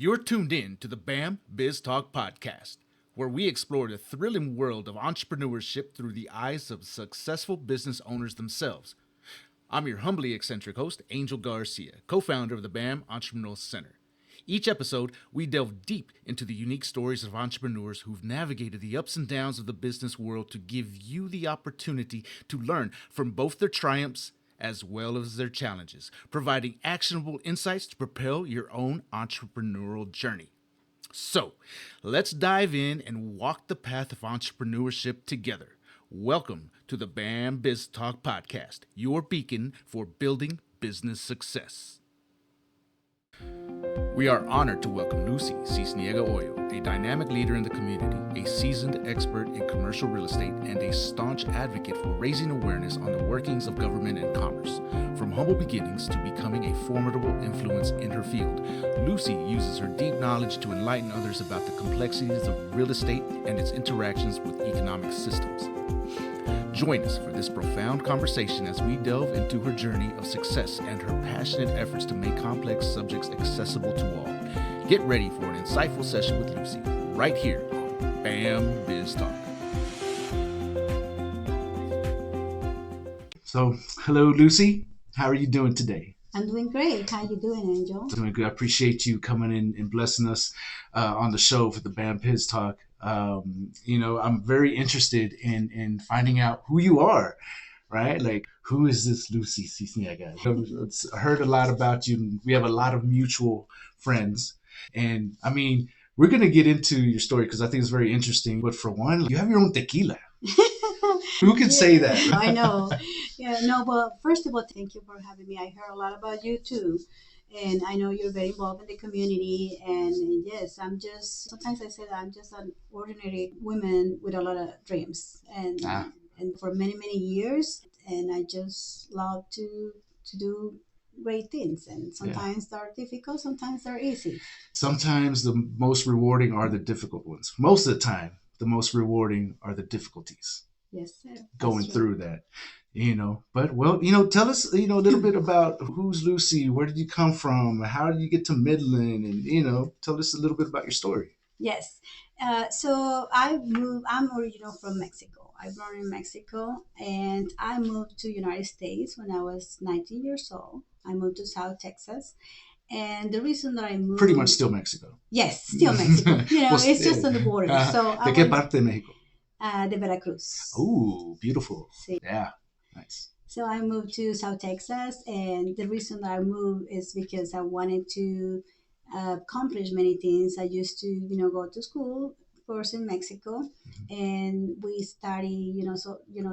You're tuned in to the BAM Biz Talk podcast, where we explore the thrilling world of entrepreneurship through the eyes of successful business owners themselves. I'm your humbly eccentric host, Angel Garcia, co-founder of the BAM Entrepreneurial Center. Each episode, we delve deep into the unique stories of entrepreneurs who've navigated the ups and downs of the business world to give you the opportunity to learn from both their triumphs as well as their challenges, providing actionable insights to propel your own entrepreneurial journey. So, let's dive in and walk the path of entrepreneurship together. Welcome to the BAM Biz Talk podcast, your beacon for building business success. We are honored to welcome Lucy Sisniega-Hoyos, a dynamic leader in the community, a seasoned expert in commercial real estate, and a staunch advocate for raising awareness on the workings of government and commerce. From humble beginnings to becoming a formidable influence in her field, Lucy uses her deep knowledge to enlighten others about the complexities of real estate and its interactions with economic systems. Join us for this profound conversation as we delve into her journey of success and her passionate efforts to make complex subjects accessible to all. Get ready for an insightful session with Lucy, right here on BAM Biz Talk. So, hello, Lucy. How are you doing today? I'm doing great. How you doing, Angel? Doing good. I appreciate you coming in and blessing us on the show for the BAM Biz Talk. I'm very interested in finding out who you are, right? Like, who is this Lucy Sisniega? I've heard a lot about you. We have a lot of mutual friends. And I mean, we're going to get into your story because I think it's very interesting. But for one, you have your own tequila. Who can say that? I know. Well, first of all, thank you for having me. I heard a lot about you too. And I know you're very involved in the community. And yes, sometimes I say that I'm just an ordinary woman with a lot of dreams. And for many, many years. And I just love to do great things. And sometimes they're difficult, sometimes they're easy. Sometimes the most rewarding are the difficult ones. Most of the time, the most rewarding are the difficulties. Yes, sir. Going through that. Tell us, a little bit about who's Lucy, where did you come from, how did you get to Midland, and, tell us a little bit about your story. Yes. So I'm original from Mexico. I born in Mexico, and I moved to United States when I was 19 years old. I moved to South Texas. And the reason that I moved... Pretty much still Mexico. Yes, still Mexico. It's just on the border. ¿De qué parte de Mexico? De Veracruz. Oh, beautiful. Sí. Yeah, nice. So I moved to South Texas, and the reason that I moved is because I wanted to accomplish many things. I used to, go to school, of course, in Mexico, and we study,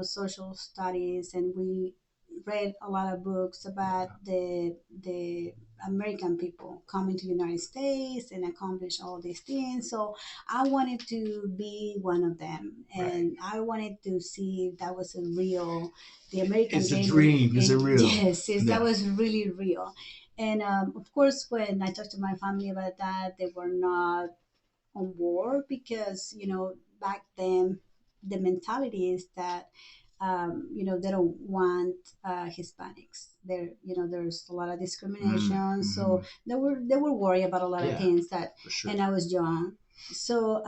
social studies, and we read a lot of books about the American people coming to the United States and accomplish all these things. So I wanted to be one of them, and I wanted to see if that was the American It's dream. A dream. Is it real? Yes, that was really real. And of course, when I talked to my family about that, they were not on board because, back then the mentality is that they don't want Hispanics. There's a lot of discrimination. So they were worried about a lot of things sure. And I was young. So,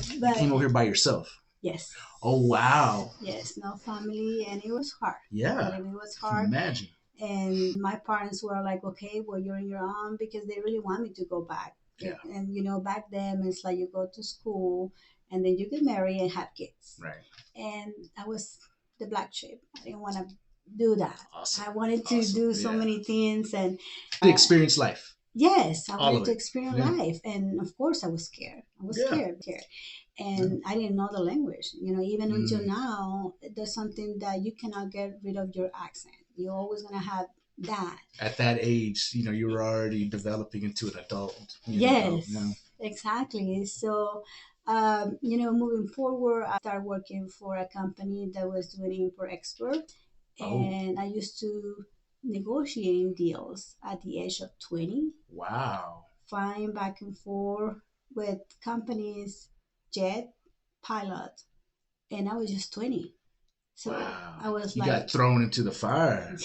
you came over here by yourself. Yes. Oh, wow. Yes, no family, and it was hard. Yeah. It was hard. Imagine. And my parents were like, okay, well, you're on your own, because they really want me to go back. Yeah. And, back then it's like you go to school and then you get married and have kids. Right. And I was the black sheep. I didn't want to do that. Awesome. I wanted to do so many things and to experience life. Yes, I wanted to experience life, and of course I was scared. Scared, and I didn't know the language. Even until now, there's something that you cannot get rid of your accent. You're always gonna have that. At that age, you were already developing into an adult. Yes, exactly. So. Moving forward, I started working for a company that was doing import-export, and I used to negotiating deals at the age of 20. Wow. Flying back and forth with companies, jet, pilot, and I was just 20. So wow. I was you got thrown into the fire.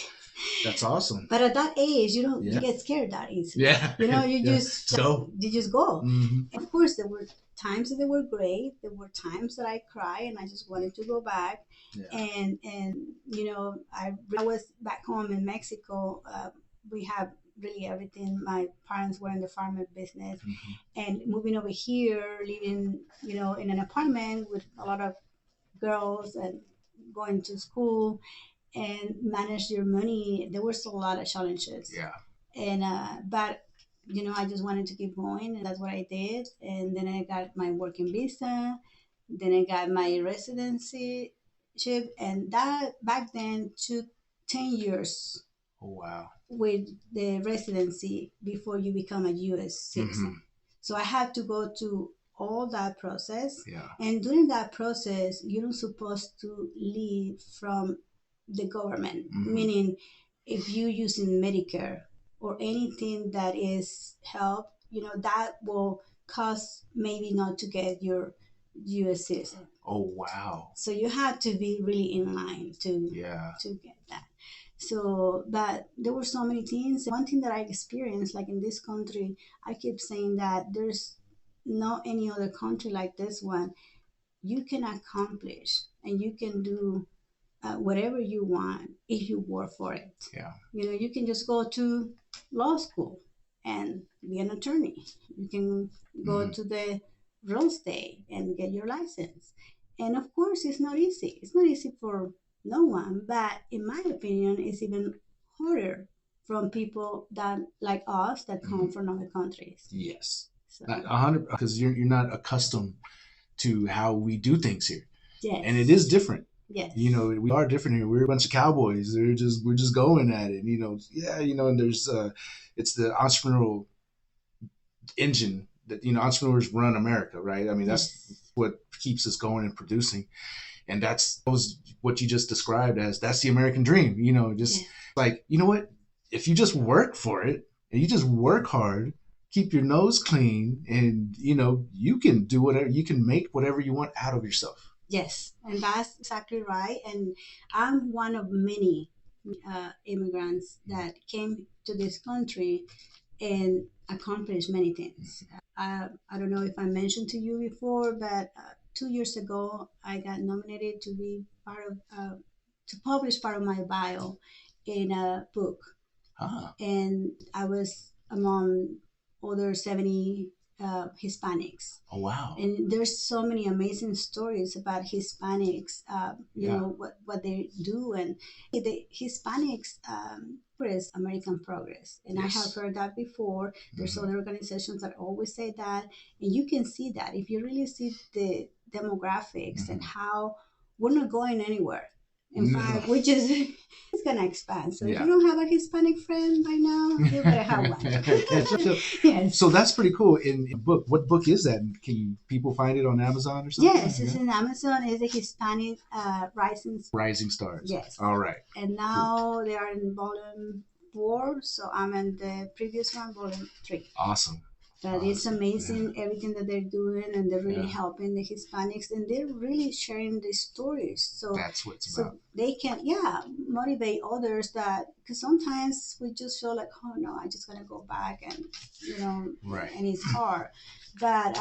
That's awesome. But at that age, you don't get scared that easily. Yeah. You just go. And of course, there were times that they were great. There were times that I cried and I just wanted to go back. Yeah. And I was back home in Mexico. We have really everything. My parents were in the farmer business, and moving over here, living in an apartment with a lot of girls and going to school and manage your money. There was a lot of challenges. Yeah. And but I just wanted to keep going, and that's what I did. And then I got my working visa. Then I got my residency ship, and that back then took 10 years. Oh, wow. With the residency before you become a U.S. citizen. So I had to go to all that process. Yeah. And during that process, you're not supposed to leave from the government, meaning if you're using Medicare or anything that is help, that will cause maybe not to get your U.S. citizen. Oh, wow. So you have to be really in line to get that. So, but there were so many things. One thing that I experienced, like in this country, I keep saying that there's not any other country like this one. You can accomplish and you can do whatever you want if you work for it. Yeah. You can just go to law school and be an attorney. You can go to the real estate and get your license. And of course, it's not easy. It's not easy for no one, but in my opinion, it's even harder from people that like us that come from other countries. Yes. So. 100, because you're not accustomed to how we do things here. Yes. And it is different. Yes. We are different here. We're a bunch of cowboys. We're just going at it. And there's it's the entrepreneurial engine that entrepreneurs run America, right? I mean, that's what keeps us going and producing. And that was what you just described as that's the American dream. Like, you know what? If you just work for it and you just work hard, keep your nose clean, and you can do whatever, you can make whatever you want out of yourself. Yes, and that's exactly right. And I'm one of many immigrants that came to this country and accomplished many things. I don't know if I mentioned to you before, but 2 years ago, I got nominated to be to publish part of my bio in a book. And I was among other 70 Hispanics. Oh, wow. And there's so many amazing stories about Hispanics, what they do. And the Hispanics is American Progress. And yes. I have heard that before. There's other organizations that always say that. And you can see that if you really see the demographics and how we're not going anywhere. In fact, it's going to expand. So if you don't have a Hispanic friend by now, you better have one. Yes. So that's pretty cool. In book, what book is that? Can people find it on Amazon or something? Yes, it's in Amazon. It's a Hispanic Rising Stars. Yes. All right. And now they are in volume 4. So I'm in the previous one, volume 3. Awesome. But it's amazing everything that they're doing, and they're really helping the Hispanics, and they're really sharing the stories. So that's what it's about. So they can, motivate others because sometimes we just feel like, oh no, I just gotta go back and, and it's hard. But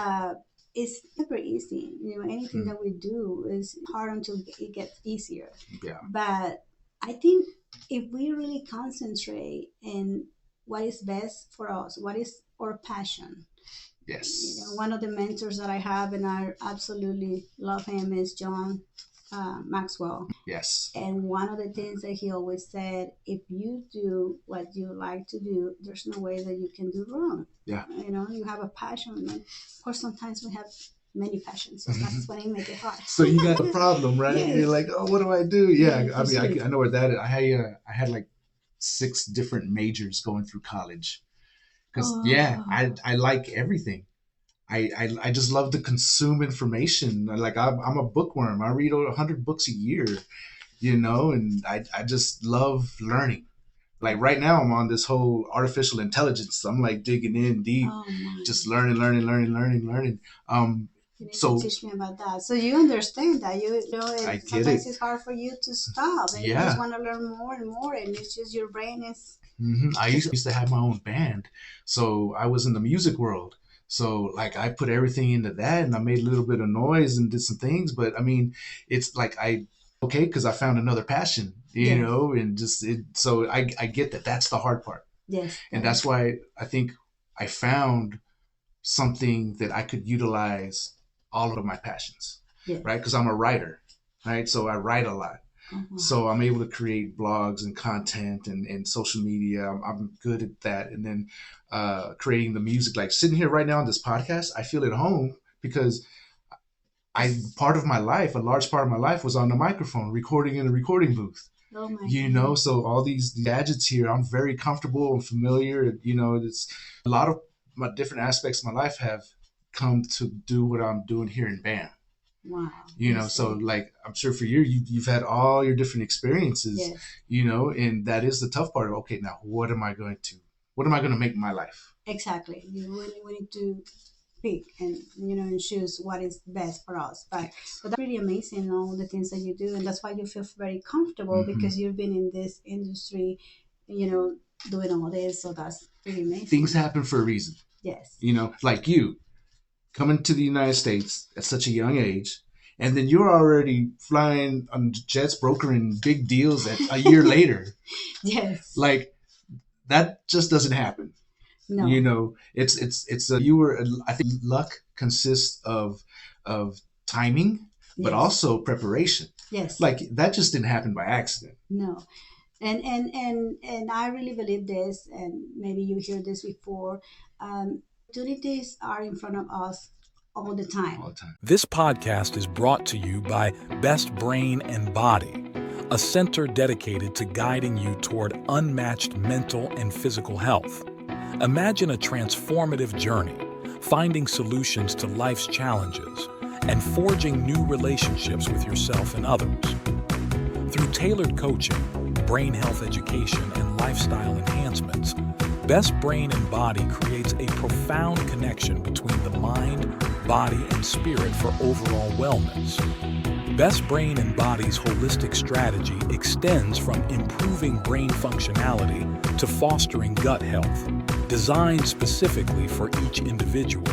it's never easy. Anything that we do is hard until it gets easier. Yeah. But I think if we really concentrate in what is best for us, what is our passion. Yes. One of the mentors that I have, and I absolutely love him, is John Maxwell. Yes. And one of the things that he always said, if you do what you like to do, there's no way that you can do wrong. Yeah. You have a passion. And of course, sometimes we have many passions, so that's when it makes it hard. So you got a problem, right? Yes. You're like, oh, what do I do? Yeah. I mean, I know where that is. I had like 6 different majors going through college. Because I like everything. I just love to consume information. Like I'm a bookworm. I read over 100 books a year, and I just love learning. Like right now I'm on this whole artificial intelligence. I'm like digging in deep, just learning. You need So to teach me about that. So you understand that I and get sometimes it. it's hard for you to stop, and you just Yeah. want to learn more and more, and it's just your brain is. I used to have my own band, so I was in the music world. So like I put everything into that, and I made a little bit of noise and did some things. But I mean, it's like I okay because I found another passion, Yes, and just it. So I get that. That's the hard part, yes, and that is. that's why I think I found something that I could utilize all of my passions, Yes. right? Because I'm a writer, right? So I write a lot. Oh, wow. So I'm able to create blogs and content and social media. I'm good at that. And then creating the music, like sitting here right now on this podcast, I feel at home because part of my life, a large part of my life was on the microphone, recording in a recording booth. Oh my God. So all these gadgets here, I'm very comfortable and familiar. It's a lot of my different aspects of my life have come to do what I'm doing here in BAM. Wow. So like I'm sure for you've had all your different experiences, Yes. And that is the tough part of, okay, now what am I going to make my life? Exactly. We need to pick and and choose what is best for us. But that's pretty amazing, all the things that you do, and that's why you feel very comfortable because you've been in this industry, doing all this. So that's pretty amazing. Things happen for a reason. Yes. Like you coming to the United States at such a young age, and then you're already flying on jets, brokering big deals at a year later. Yes. Like that just doesn't happen. No. I think luck consists of timing, but Yes. also preparation. Yes. Like that just didn't happen by accident. No. And I really believe this, and maybe you heard this before. Opportunities are in front of us all the time. This podcast is brought to you by Best Brain and Body, a center dedicated to guiding you toward unmatched mental and physical health. Imagine a transformative journey, finding solutions to life's challenges and forging new relationships with yourself and others. Through tailored coaching, brain health education, and lifestyle enhancements, Best Brain and Body creates a profound connection between the mind, body, and spirit for overall wellness. Best Brain and Body's holistic strategy extends from improving brain functionality to fostering gut health, designed specifically for each individual.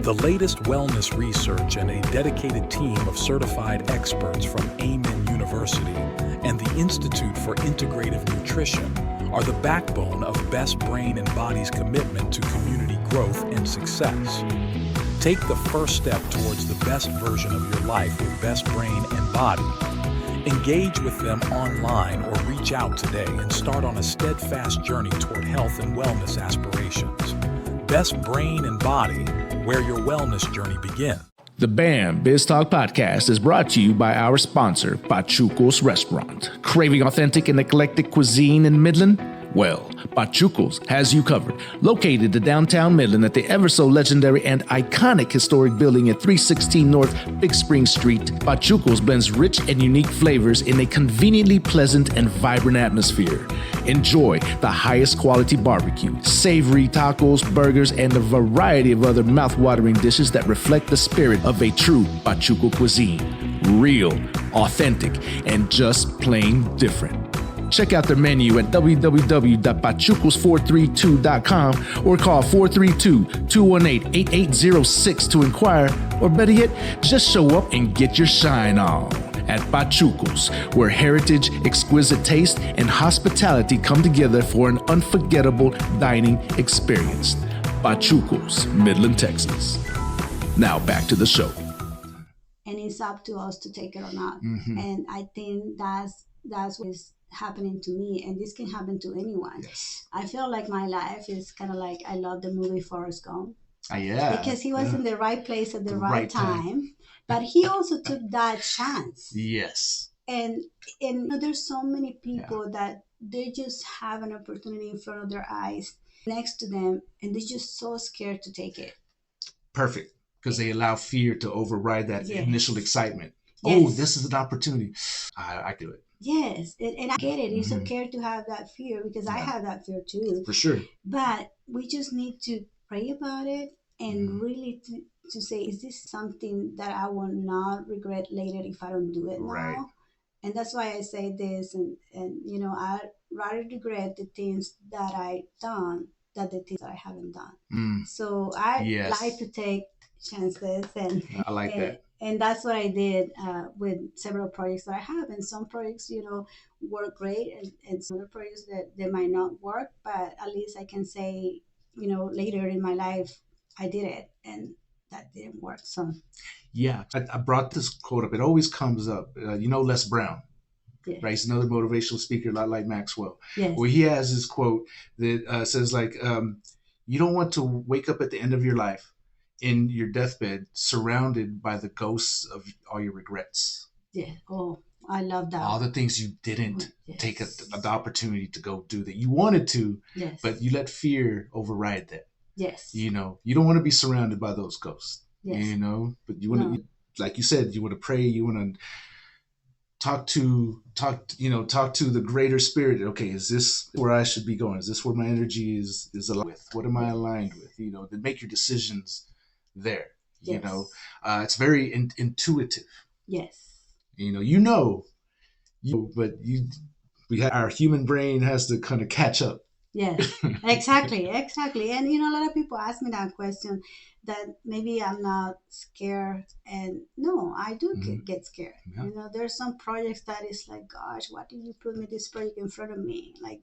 The latest wellness research and a dedicated team of certified experts from Amen University and the Institute for Integrative Nutrition are the backbone of Best Brain and Body's commitment to community growth and success. Take the first step towards the best version of your life with Best Brain and Body. Engage with them online or reach out today and start on a steadfast journey toward health and wellness aspirations. Best Brain and Body, where your wellness journey begins. The BAM BizTalk podcast is brought to you by our sponsor, Pachuco's Restaurant. Craving authentic and eclectic cuisine in Midland? Well, Pachuco's has you covered. Located in downtown Midland at the ever so legendary and iconic historic building at 316 North Big Spring Street, Pachuco's blends rich and unique flavors in a conveniently pleasant and vibrant atmosphere. Enjoy the highest quality barbecue, savory tacos, burgers, and a variety of other mouth-watering dishes that reflect the spirit of a true Pachuco cuisine. Real, authentic, and just plain different. Check out their menu at www.pachucos432.com or call 432-218-8806 to inquire, or better yet, just show up and get your shine on at Pachucos, where heritage, exquisite taste, and hospitality come together for an unforgettable dining experience. Pachucos, Midland, Texas. Now back to the show. And it's up to us to take it or not. Mm-hmm. And I think that's what is happening to me, and this can happen to anyone. Yes. I feel like my life is kind of like, I love the movie Forrest Gump. Yeah. Because he was in the right place at the right time, but he also took that chance. Yes. And there's so many people that they just have an opportunity in front of their eyes next to them, and they're just so scared to take it. Perfect. Because they allow fear to override that initial excitement. Yes. Oh, this is an opportunity. I do it. Yes, and I get it. It's okay to have that fear, because I have that fear too. For sure. But we just need to pray about it and really to say, is this something that I will not regret later if I don't do it Right. now? And that's why I say this, and I rather regret the things that I done than the things that I haven't done. So I Yes. like to take chances, and I like that. and that's what I did with several projects that I have. And some projects, work great, and some other projects that they might not work, but at least I can say, later in my life, I did it, and that didn't work. So Yeah, I brought this quote up. It always comes up. Les Brown, yeah. right? He's another motivational speaker, a lot like Maxwell. Yes. Where he has this quote that says, like, you don't want to wake up at the end of your life in your deathbed surrounded by the ghosts of all your regrets. Yeah. Oh, I love that. All the things you didn't Yes. take the opportunity to go do that you wanted to, Yes. but you let fear override that. Yes. You don't want to be surrounded by those ghosts. Yes. But you want to, like you said, you want to pray, you want to talk to the greater spirit. Okay, is this where I should be going? Is this where my energy is aligned with? What am I aligned with? To make your decisions there. Yes. It's very intuitive. Yes. But our human brain has to kind of catch up. Yes, exactly. And a lot of people ask me that question, that maybe I'm not scared, and no, I do get scared. Yeah. There's some projects that is like, gosh, why did you put me this project in front of me? Like,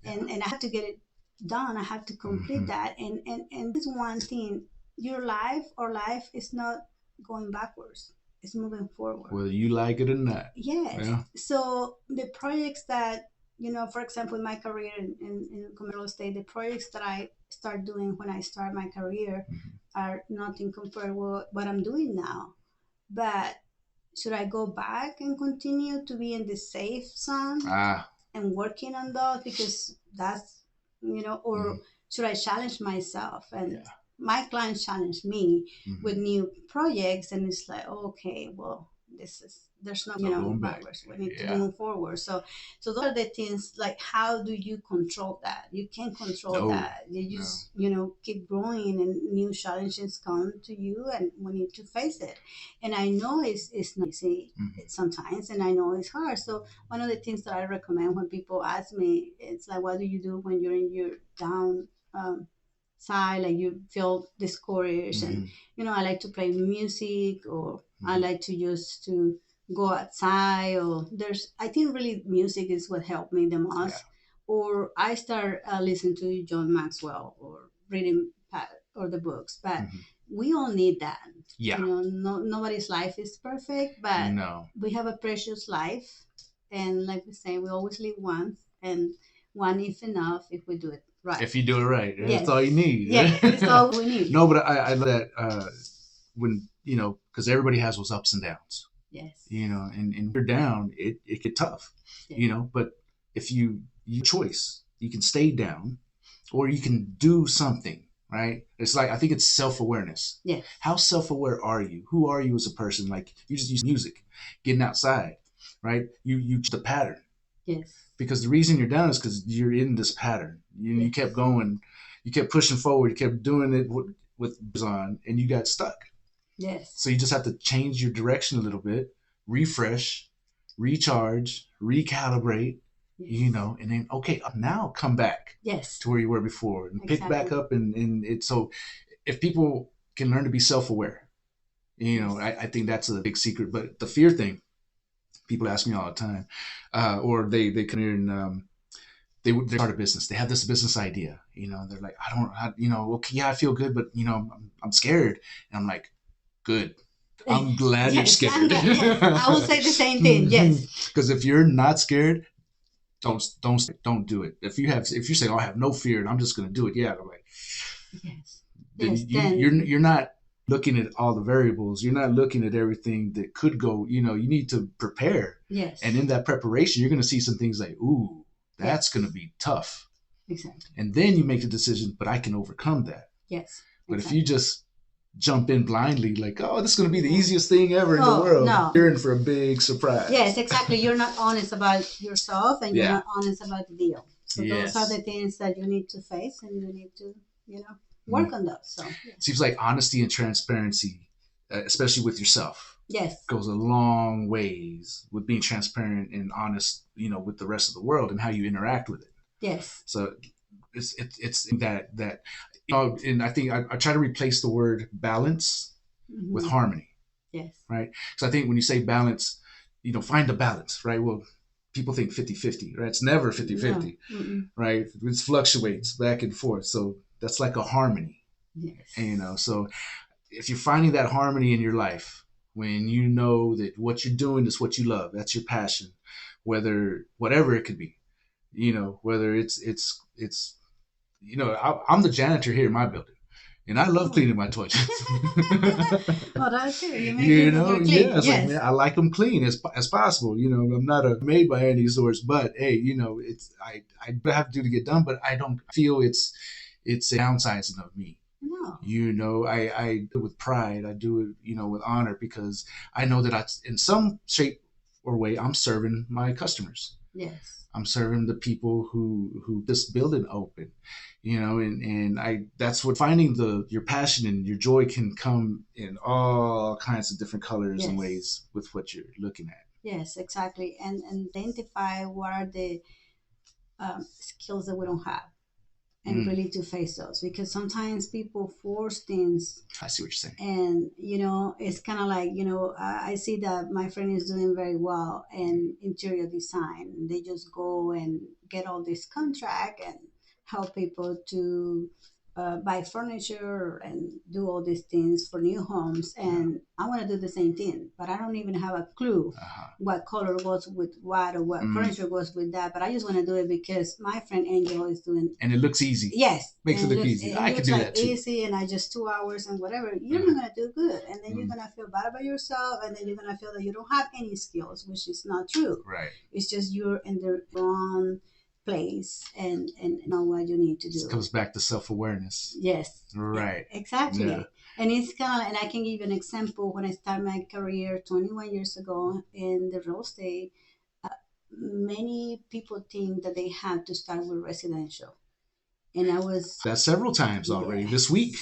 and I have to get it done. I have to complete that. And this one thing, your life or life is not going backwards. It's moving forward. Whether you like it or not. Yes. Yeah. So the projects that, for example, in my career in commercial estate, the projects that I start doing when I start my career are nothing compared with what I'm doing now. But should I go back and continue to be in the safe zone and working on those, because that's, or should I challenge myself? And my clients challenge me with new projects, and it's like, okay, well, there's no backwards. We need to move forward. So those are the things, like, how do you control that? You can't control that. You just keep growing, and new challenges come to you, and we need to face it. And I know it's not easy sometimes, and I know it's hard. So one of the things that I recommend when people ask me, it's like, what do you do when you're in your down side, like you feel discouraged? And I like to play music, or I like to just to go outside, or I think really music is what helped me the most. Or I start listening to John Maxwell, or reading or the books. But we all need that. Nobody's life is perfect, but we have a precious life, and like we say, we always live once, and one is enough if we do it right. If you do it right, that's all you need. Yeah, that's all we need. No, but I love that when because everybody has those ups and downs. Yes. And you're down, it get tough. But if you choice, you can stay down, or you can do something. Right? It's like, I think it's self-awareness. Yeah. How self-aware are you? Who are you as a person? Like, you just use music, getting outside, right? You the pattern. Yes. Because the reason you're down is because you're in this pattern. You kept going, you kept pushing forward, you kept doing it with on, and you got stuck. Yes. So you just have to change your direction a little bit, refresh, recharge, recalibrate. And then, okay, now come back to where you were before, and pick back up. And it, so if people can learn to be self-aware, I think that's a big secret. But the fear thing, people ask me all the time, or they come here and they start a business. They have this business idea, they're like, okay, yeah, I feel good, but I'm scared. And I'm like, good. I'm glad you're scared. I will say the same thing. Yes. Because if you're not scared, don't do it. If you say, I have no fear and I'm just going to do it, I'm like, you're not looking at all the variables. You're not looking at everything that could go. You need to prepare. Yes. And in that preparation, you're going to see some things like, ooh, that's going to be tough. Exactly. And then you make the decision, but I can overcome that. Yes. But if you just jump in blindly, like, oh, this is going to be the easiest thing ever in the world. No. You're in for a big surprise. Yes, exactly. You're not honest about yourself, and you're not honest about the deal. So those are the things that you need to face, and you need to, work on those. So Seems like honesty and transparency, especially with yourself, yes, goes a long ways with being transparent and honest, with the rest of the world and how you interact with it. yes, So it's that and I think I try to replace the word balance with harmony, yes, right? So I think when you say balance, find a balance, right? Well, people think 50-50, right? It's never 50-50, right? It fluctuates back and forth. So that's like a harmony. yes. And, so if you're finding that harmony in your life, when you know that what you're doing is what you love, that's your passion, whatever it could be, whether it's I'm the janitor here in my building, and I love cleaning my toilets. Well, that's good. You make it more clean. Yeah, it's like, man, I like them clean as possible. I'm not a maid by any sorts, but hey, it's I have to do to get done, but I don't feel it's a downsizing of me. No. I do it with pride. I do it, with honor, because I know that in some shape or way, I'm serving my customers. Yes. I'm serving the people who this building open, and that's what finding your passion and your joy can come in all kinds of different colors and ways with what you're looking at. Yes, exactly. And identify what are the skills that we don't have, and really to face those, because sometimes people force things. I see what you're saying. And it's kind of like, I see that my friend is doing very well in interior design. They just go and get all this contract and help people to buy furniture and do all these things for new homes. And I want to do the same thing, but I don't even have a clue what color goes with what, or what furniture goes with that. But I just want to do it because my friend Angel is doing. And it looks easy. Yes. Makes it look easy. I can do that too. Easy, and I just 2 hours and whatever. You're not going to do good. And then you're going to feel bad about yourself. And then you're going to feel that you don't have any skills, which is not true. Right. It's just you're in the wrong place and know what you need to do. It comes back to self-awareness. Yes. Right. Exactly. Yeah. And it's kind of, and I can give you an example. When I started my career 21 years ago in the real estate, many people think that they have to start with residential. And I was... That several times already this week.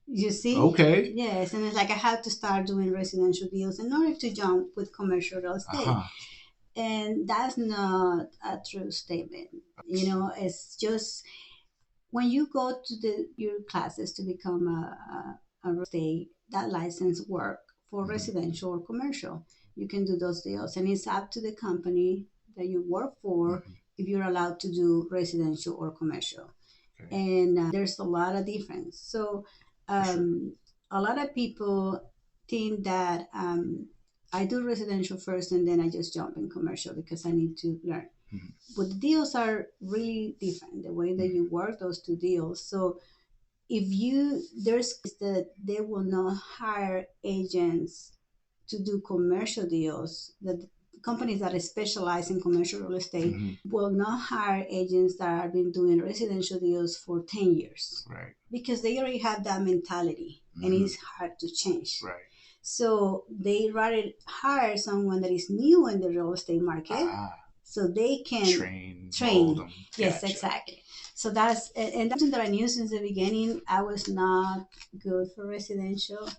You see? Okay. Yes. And it's like I had to start doing residential deals in order to jump with commercial real estate. And that's not a true statement. It's just when you go to your classes to become a real estate, that license work for residential or commercial. You can do those deals. And it's up to the company that you work for if you're allowed to do residential or commercial. Okay. And there's a lot of difference. So a lot of people think that I do residential first and then I just jump in commercial because I need to learn. But the deals are really different, the way that you work those two deals. So there's that they will not hire agents to do commercial deals. The companies that specialize in commercial real estate will not hire agents that have been doing residential deals for 10 years. Right. Because they already have that mentality and it's hard to change. Right. So they rather hire someone that is new in the real estate market so they can train. Them. Yes, Gotcha. Exactly. So that's something that I knew since the beginning. I was not good for residential.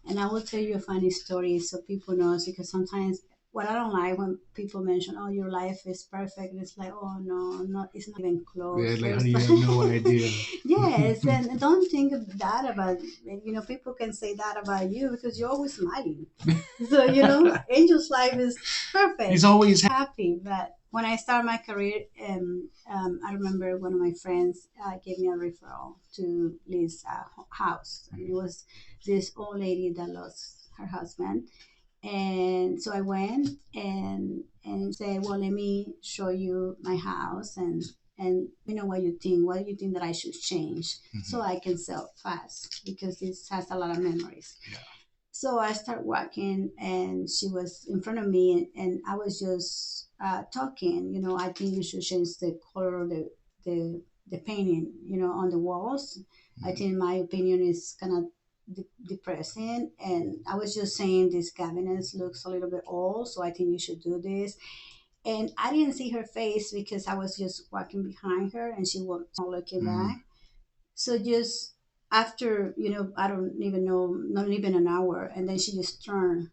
And I will tell you a funny story so people know, because sometimes what I don't like when people mention, oh, your life is perfect. And it's like, oh, no, it's not even close. Yeah, like, honey, you have no idea. Yes, and don't think of that about, people can say that about you because you're always smiling. So, Angel's life is perfect. He's always happy. But when I started my career, I remember one of my friends gave me a referral to Liz's house. And it was this old lady that lost her husband. And so I went and said, well, let me show you my house and what you think. What do you think that I should change so I can sell fast, because this has a lot of memories. Yeah. So I started walking and she was in front of me and I was just talking, I think you should change the color of the painting, on the walls. I think my opinion is kind of depressing, and I was just saying this cabinet looks a little bit old, so I think you should do this. And I didn't see her face because I was just walking behind her and she was not looking back. So just after, I don't even know, not even an hour, and then she just turned,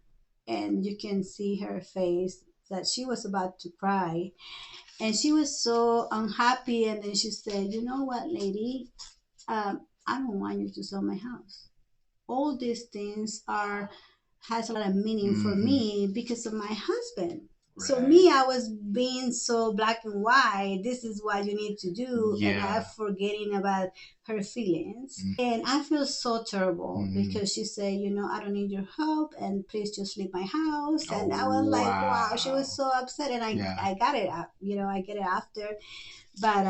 and you can see her face that she was about to cry, and she was so unhappy. And then she said, "You know what, lady? I don't want you to sell my house. All these things are has a lot of meaning for me because of my husband." So Right. me, I was being so black and white. This is what you need to do, and I Yeah. forgetting about her feelings. And I feel so terrible because she said, "I don't need your help, and please just leave my house." And I was like, wow, she was so upset, and Yeah. I got it. I get it after, but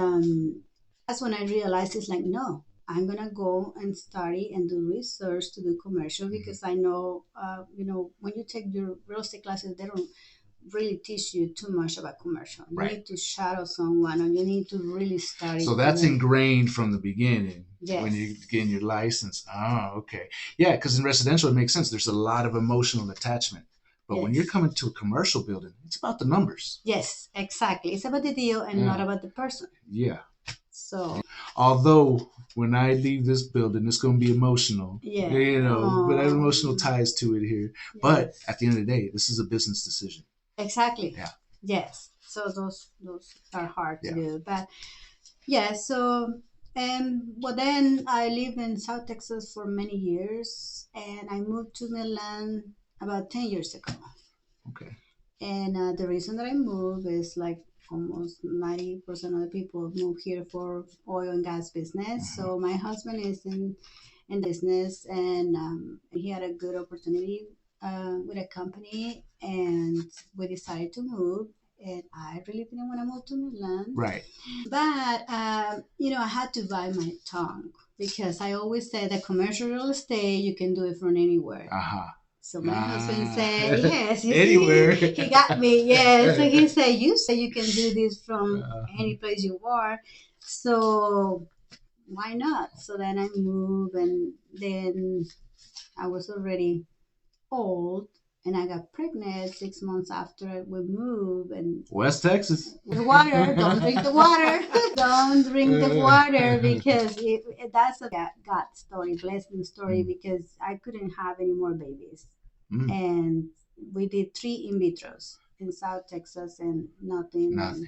that's when I realized it's like, no, I'm gonna go and study and do research to do commercial because I know, when you take your real estate classes, they don't really teach you too much about commercial. You Right. need to shadow someone, or you need to really study. So that's ingrained from the beginning. Yes. When you're getting your license. Oh, okay. Yeah, because in residential, it makes sense. There's a lot of emotional attachment. But when you're coming to a commercial building, it's about the numbers. Yes, exactly. It's about the deal and not about the person. Yeah. So, although when I leave this building, it's going to be emotional. Yeah. But I have emotional ties to it here. Yes. But at the end of the day, this is a business decision. Exactly. Yeah. Yes. So those are hard to do. But yeah, so well, then I lived in South Texas for many years, and I moved to Midland about 10 years ago. Okay. And the reason that I moved is like almost 90% of the people move here for oil and gas business. So my husband is in business, and he had a good opportunity with a company, and we decided to move. And I really didn't want to move to Midland. Right. But, I had to bite my tongue because I always say that commercial real estate, you can do it from anywhere. Uh-huh. So my husband said, yes, anywhere. See, he got me. Yes. So he said, you say you can do this from any place you are. So why not? So then I moved, and then I was already old, and I got pregnant 6 months after we moved. And West Texas. The water, don't drink the water. Don't drink the water because that's a God story, blessing story, because I couldn't have any more babies. And we did 3 in vitros in South Texas, and nothing. And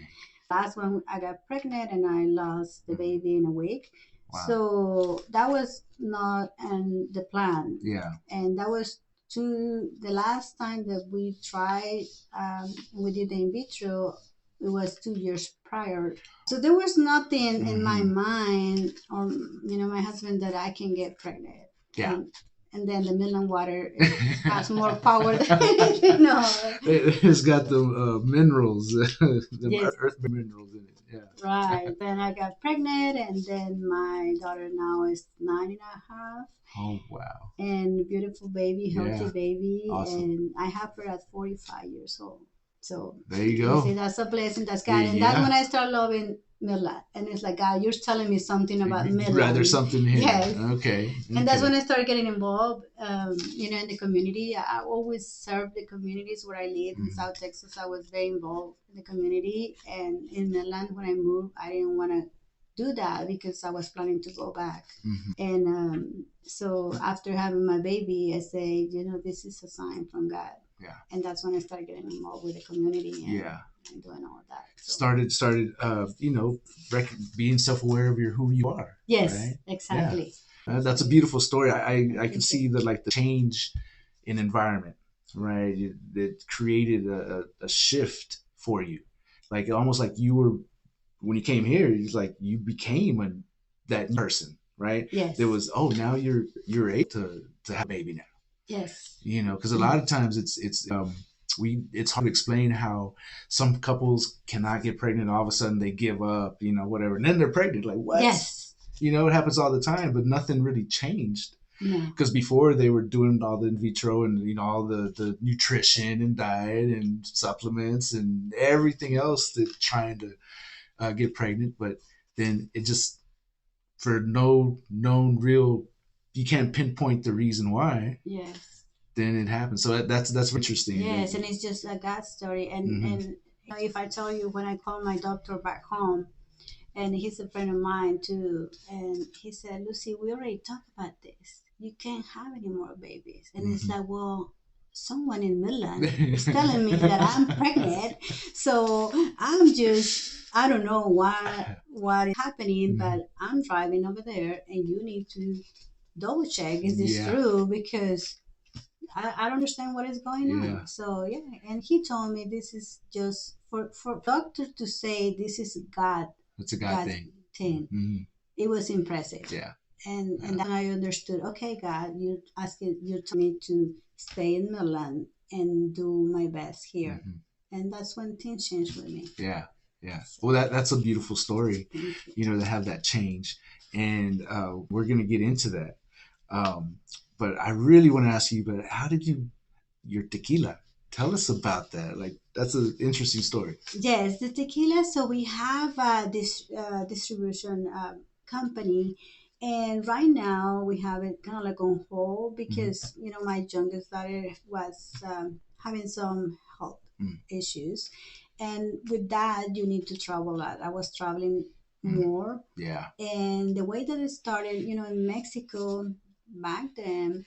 last one, I got pregnant, and I lost the baby in a week. Wow. So that was not in the plan. Yeah. And that was the last time that we tried, we did the in vitro, it was 2 years prior. So there was nothing in my mind, or my husband, that I can get pregnant. Yeah. And then the Midland water has more power than anything. It's got the minerals, the earth minerals in it. Yeah. Right. Then I got pregnant, and then my daughter now is 9.5. Oh, wow. And beautiful baby, healthy baby. Awesome. And I have her at 45 years old. So there you go. See, that's a blessing. That's God. And that's when I start loving Midland. And it's like, God, you're telling me something about Midland. Rather something here. Yes. Okay. And that's when I started getting involved, in the community. I always served the communities where I live in South Texas. I was very involved in the community. And in Midland, when I moved, I didn't want to do that because I was planning to go back. And so after having my baby, I say, this is a sign from God. Yeah. And that's when I started getting involved with the community and doing all of that. So. Started being self-aware of who you are. Yes, right? Exactly. Yeah. That's a beautiful story. I can see the change in environment, right? It created a shift for you. Like almost like you were, when you came here, it's like you became that person, right? Yes. There was, now you're able to have a baby now. Yes. Because a lot of times it's hard to explain how some couples cannot get pregnant. All of a sudden they give up, whatever, and then they're pregnant. Like what? Yes. It happens all the time, but nothing really changed. No. Because before they were doing all the in vitro and all the nutrition and diet and supplements and everything else that trying to get pregnant, but then it just, for no known real, you can't pinpoint the reason why. Yes. Then it happens. So that's interesting. Yes, and it's just a God story. And if I tell you, when I called my doctor back home, and he's a friend of mine too. And he said, Lucy, we already talked about this. You can't have any more babies. And it's like, well, someone in Midland is telling me that I'm pregnant. So I don't know what is happening, but I'm driving over there and you need to double check, is this true? Because I don't understand what is going on. So yeah, and he told me this is just for doctor to say this is God. It's a God thing. It was impressive. Yeah. And then I understood. Okay, God, you told me to stay in Milan and do my best here, and that's when things changed with me. Yeah. Yeah. Well, that's a beautiful story, to have that change, and we're gonna get into that. But I really want to ask you, but how did your tequila? Tell us about that. Like, that's an interesting story. Yes, the tequila. So we have this distribution company, and right now we have it kind of like on hold because my youngest daughter was having some health issues, and with that you need to travel a lot. I was traveling more. Yeah. And the way that it started, in Mexico back then,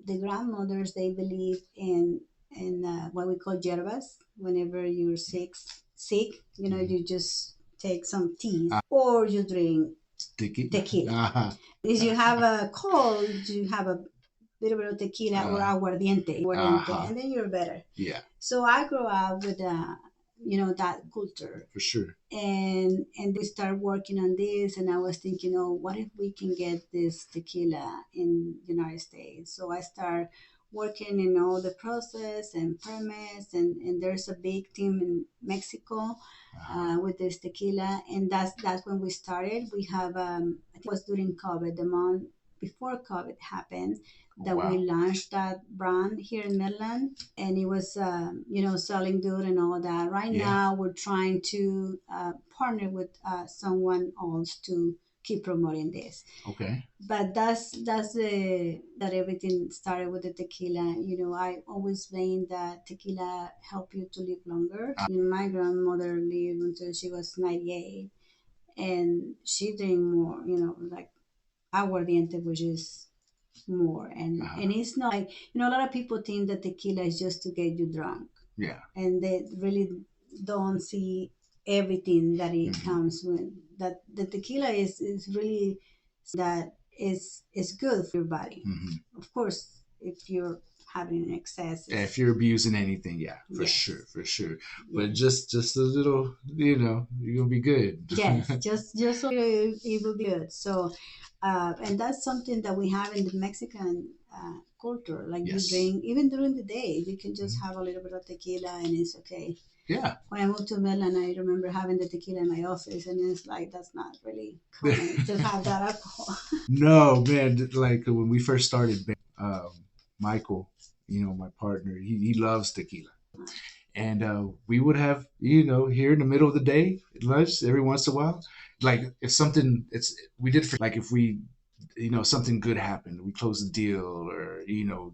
the grandmothers, they believe in what we call yerbas. Whenever you're sick, you just take some tea or you drink tequila. If you have a cold, you have a little bit of tequila or aguardiente, and then you're better. Yeah. So I grew up with that culture. For sure. And we started working on this, and I was thinking, what if we can get this tequila in the United States? So I started working in all the process and permits, and there's a big team in Mexico with this tequila, and that's when we started. We have I think it was during COVID, the month before COVID happened, that we launched that brand here in Midland, and it was selling good and all that. Right now we're trying to partner with someone else to keep promoting this. Okay. But that's that everything started with the tequila. I always blame that tequila help you to live longer. My grandmother lived until she was 98, and she drank more, like aguardiente, which is more, and it's not like, a lot of people think that tequila is just to get you drunk, and they really don't see everything that it comes with. That the tequila is really that is good for your body. Of course, if you're having an excess, if you're abusing anything, for sure. But just a little, you're gonna be good. Yes, just so it will be good. So and that's something that we have in the Mexican culture. Like you drink, even during the day, you can just have a little bit of tequila and it's okay. Yeah. When I moved to Milan, I remember having the tequila in my office, and it's like, that's not really common to have that alcohol. No, man. Like when we first started, Michael, my partner, he loves tequila. And we would have, here in the middle of the day, at lunch, every once in a while, like if something, if we, something good happened, we closed a deal or,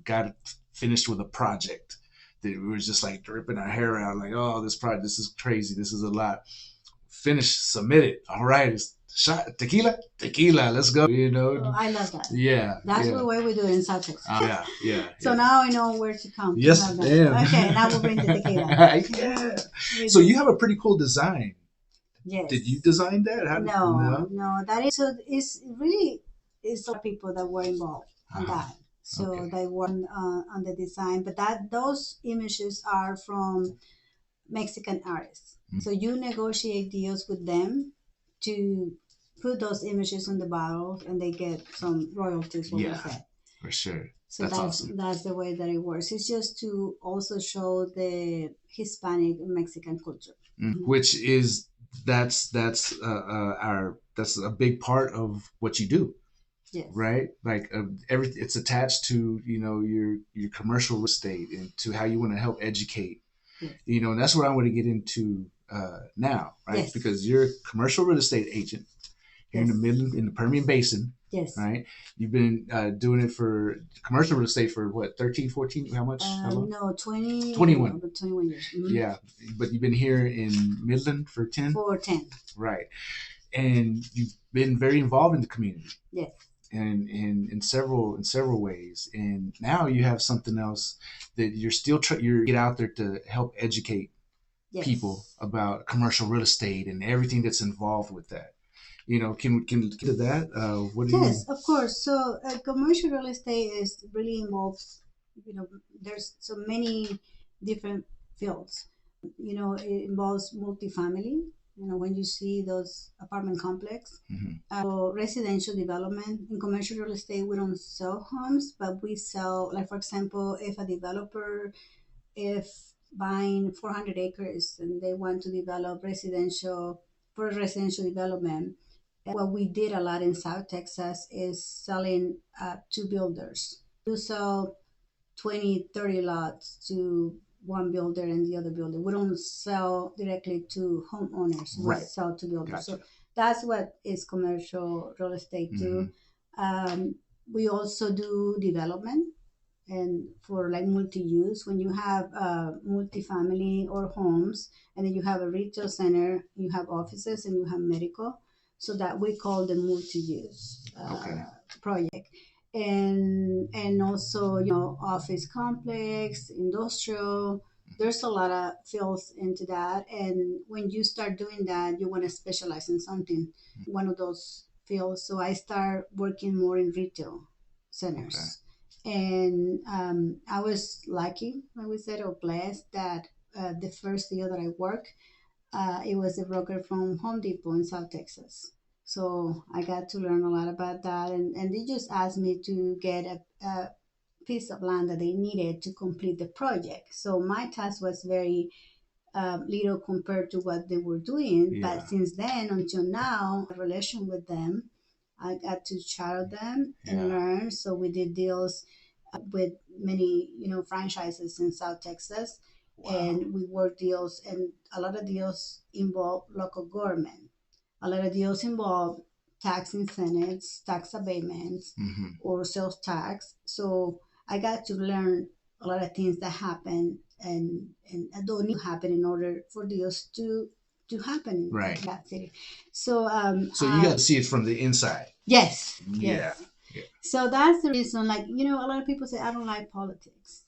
got finished with a project that we were just like ripping our hair out, like, oh, this is crazy. This is a lot. Finish, submit it. All right. It's shot tequila, let's go. Oh, I love that. Yeah. That's the way we do it in South Texas. Yeah. So now I know where to come. Yes, ma'am. Okay, now we'll bring the tequila. Yeah. So you have a pretty cool design. Yes. Did you design that? No. That is, so it's really, it's a lot of people that were involved on that. So they work on the design, but those images are from Mexican artists. So you negotiate deals with them to put those images on the bottle, and they get some royalties. For sure. So that's awesome. That's the way that it works. It's just to also show the Hispanic Mexican culture, which is that's a big part of what you do. Yes. Right. Like everything, it's attached to your commercial real estate and to how you want to help educate. Yes. And that's what I want to get into now, right? Yes. Because you're a commercial real estate agent, here in the Midland, in the Permian Basin. Yes. Right. You've been doing it for commercial real estate for what, 13, 14? How much? How long? No, 20. 21. 21 years. Mm-hmm. Yeah. But you've been here in Midland for 10? For 10. Right. And you've been very involved in the community. Yes. And in several ways. And now you have something else that you're still you're get out there to help educate people about commercial real estate and everything that's involved with that. You know, can get to that? What do you mean? Of course. So commercial real estate is really involves, there's so many different fields. It involves multifamily. When you see those apartment complex, or residential development. In commercial real estate, we don't sell homes, but we sell, like for example, if a developer, if buying 400 acres and they want to develop residential development, what we did a lot in South Texas is selling to builders. You sell 20, 30 lots to one builder and the other builder. We don't sell directly to homeowners. We sell to builders. Gotcha. So that's what is commercial real estate too. We also do development and for like multi-use. When you have multifamily or homes, and then you have a retail center, you have offices, and you have medical. So that we call the multi-use project. And also, office complex, industrial. There's a lot of fields into that. And when you start doing that, you want to specialize in something, one of those fields. So I start working more in retail centers. And I was lucky, like we said, or blessed that the first deal that I worked, it was a broker from Home Depot in South Texas. So I got to learn a lot about that. And they just asked me to get a piece of land that they needed to complete the project. So my task was very little compared to what they were doing. Yeah. But since then until now, a relation with them, I got to shadow them and learn. So we did deals with many, franchises in South Texas. Wow. And we worked deals, and a lot of deals involve local government. A lot of deals involve tax incentives, tax abatements, or sales tax. So I got to learn a lot of things that happen and don't need to happen in order for deals to happen in that city. So you got to see it from the inside. Yes. Yeah. So that's the reason. Like, a lot of people say I don't like politics,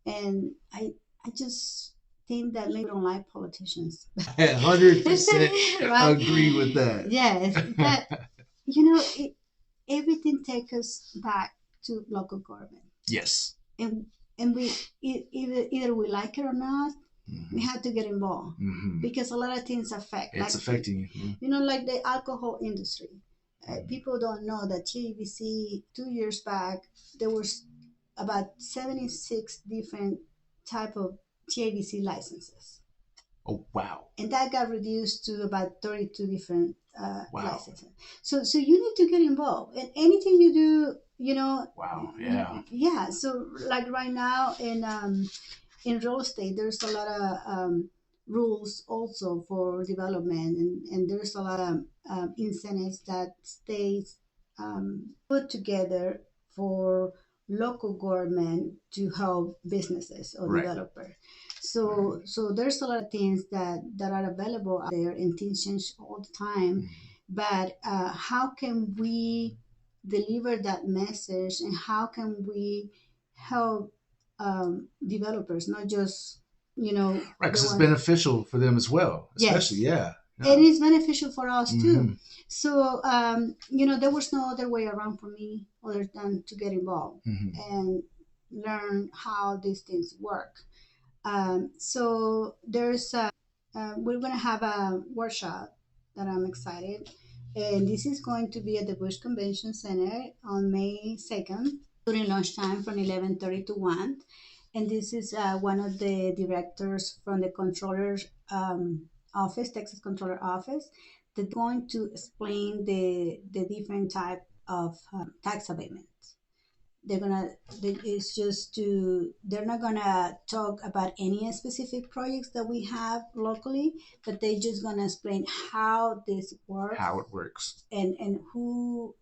and I just think that they don't like politicians. 100% agree with that. Yes, but everything takes us back to local government. Yes. And we either we like it or not, we have to get involved because a lot of things affect. It's affecting you. Like the alcohol industry. People don't know that TABC 2 years back there was about 76 different type of TABC licenses. Oh, wow. And that got reduced to about 32 different licenses. So you need to get involved. And anything you do, Wow, yeah. Yeah, so like right now in real estate, there's a lot of rules also for development. And there's a lot of incentives that states put together for local government to help businesses or developers. So there's a lot of things that are available out there, and things change all the time. But how can we deliver that message, and how can we help developers, not just, right, because it's beneficial for them as well, especially, and it's beneficial for us too. So, there was no other way around for me other than to get involved and learn how these things work. So there's we're going to have a workshop that I'm excited. And this is going to be at the Bush Convention Center on May 2nd during lunchtime from 11:30 to 1. And this is one of the directors from the Controller's office, Texas Controller Office, that's going to explain the different type of tax abatements. they're gonna it's just to they're not gonna talk about any specific projects that we have locally, but they're just gonna explain how this works, how it works, and who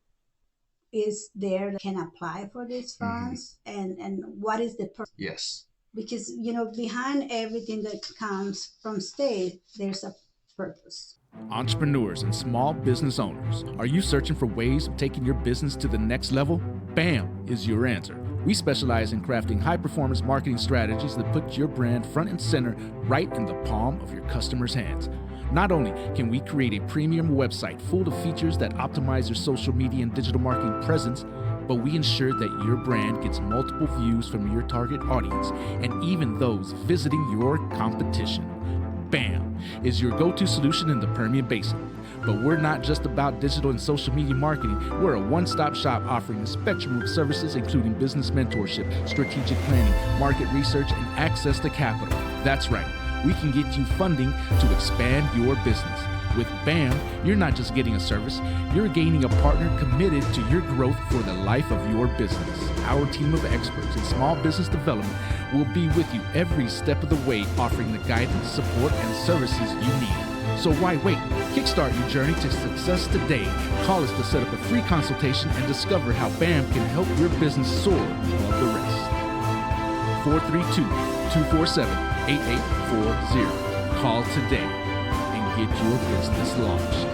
is there that can apply for these funds, and what is the purpose. Yes. Because behind everything that comes from state, there's a purpose. Entrepreneurs and small business owners, are you searching for ways of taking your business to the next level? BAM is your answer. We specialize in crafting high-performance marketing strategies that put your brand front and center right in the palm of your customers' hands. Not only can we create a premium website full of features that optimize your social media and digital marketing presence, but we ensure that your brand gets multiple views from your target audience and even those visiting your competition. BAM is your go-to solution in the Permian Basin. But we're not just about digital and social media marketing. We're a one-stop shop offering a spectrum of services, including business mentorship, strategic planning, market research, and access to capital. That's right. We can get you funding to expand your business. With BAM, you're not just getting a service, you're gaining a partner committed to your growth for the life of your business. Our team of experts in small business development will be with you every step of the way, offering the guidance, support, and services you need. So why wait? Kickstart your journey to success today. Call us to set up a free consultation and discover how BAM can help your business soar above the rest. 432-247-8840. Call today and get your business launched.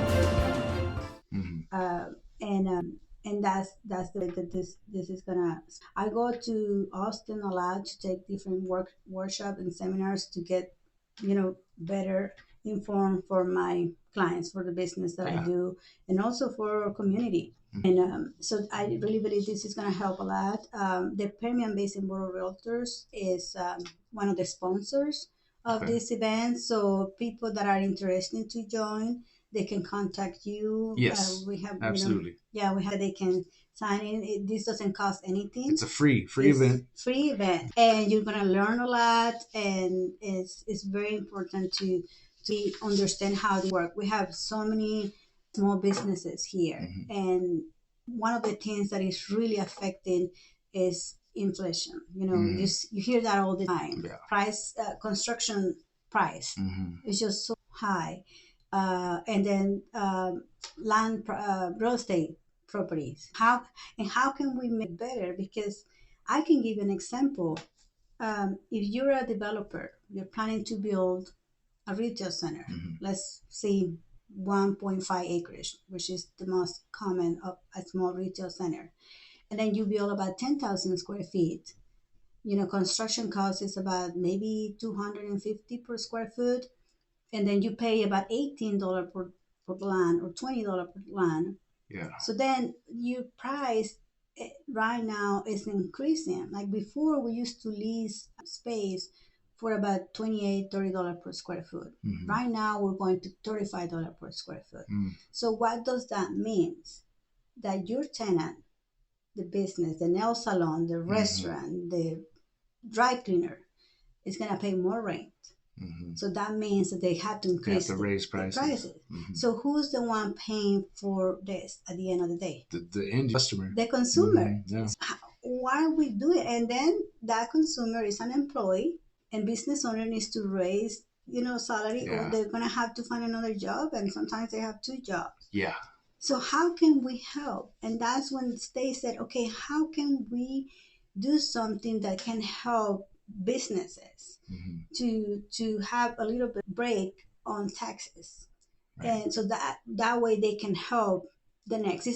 And that's the way that this is gonna. I go to Austin a lot to take different workshop and seminars to get better informed for my clients, for the business that I do, and also for our community. And so I really believe this is going to help a lot. The Permian Basin Board of Realtors is one of the sponsors of this event. So people that are interested to join, they can contact you. Yes, we have absolutely. We have. They can sign in. This doesn't cost anything. It's a free event. Free event, and you're gonna learn a lot. And it's very important to understand how they work. We have so many small businesses here, and one of the things that is really affecting is inflation. You hear that all the time. Price, construction price is just so high. And then land, real estate properties. How can we make it better? Because I can give an example. If you're a developer, you're planning to build a retail center. Let's say 1.5 acres, which is the most common of a small retail center. And then you build about 10,000 square feet. Construction cost is about maybe $250 per square foot. And then you pay about $18 per land or $20 per land. Yeah. So then your price right now is increasing. Like before, we used to lease space for about $28-30 per square foot. Right now, we're going to $35 per square foot. So what does that mean? That your tenant, the business, the nail salon, the restaurant, the dry cleaner, is going to pay more rent. So that means that they have to increase the raise prices. So who's the one paying for this at the end of the day? The end customer. The consumer. Yeah. Why we do it? And then that consumer is an employee, and business owner needs to raise, salary, or they're going to have to find another job, and sometimes they have two jobs. Yeah. So how can we help? And that's when the state said, okay, how can we do something that can help businesses to have a little bit break on taxes, and so that way they can help the next.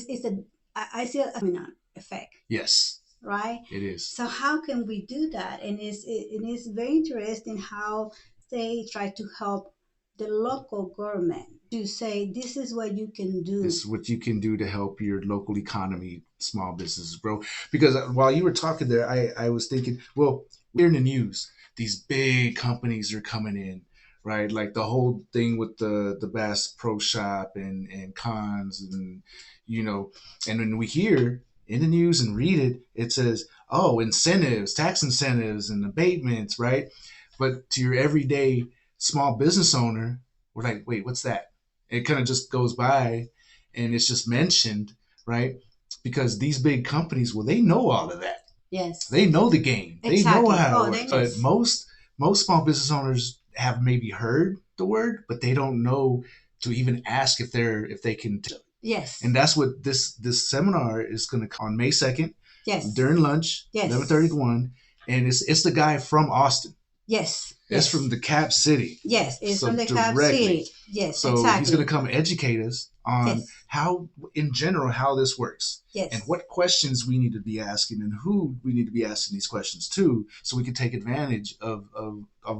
I see a domino effect. Yes, right. It is. So how can we do that? And it's very interesting how they try to help the local government to say, this is what you can do. This is what you can do to help your local economy, small businesses grow. Because while you were talking there, I was thinking, well, we're in the news. These big companies are coming in, right? Like the whole thing with the Bass Pro Shop and cons, and and when we hear in the news and read it, it says, oh, incentives, tax incentives and abatements, right? But to your everyday small business owner, we're like, wait, what's that? It kind of just goes by and it's just mentioned, right? Because these big companies, well, they know all of that. Yes. They know the game. They know Exactly. how Oh, it they works. know. But most small business owners have maybe heard the word, but they don't know to even ask if they can. Yes. And that's what this seminar is going to on May 2nd Yes. during lunch, Yes. 11:30 to 1, and it's the guy from Austin. Yes. It's Yes. from the Cap City. Yes, it's So from the Cap directly. City. Yes, So exactly. he's going to come educate us on Yes. how, in general, how this works. Yes. And what questions we need to be asking and who we need to be asking these questions to, so we can take advantage of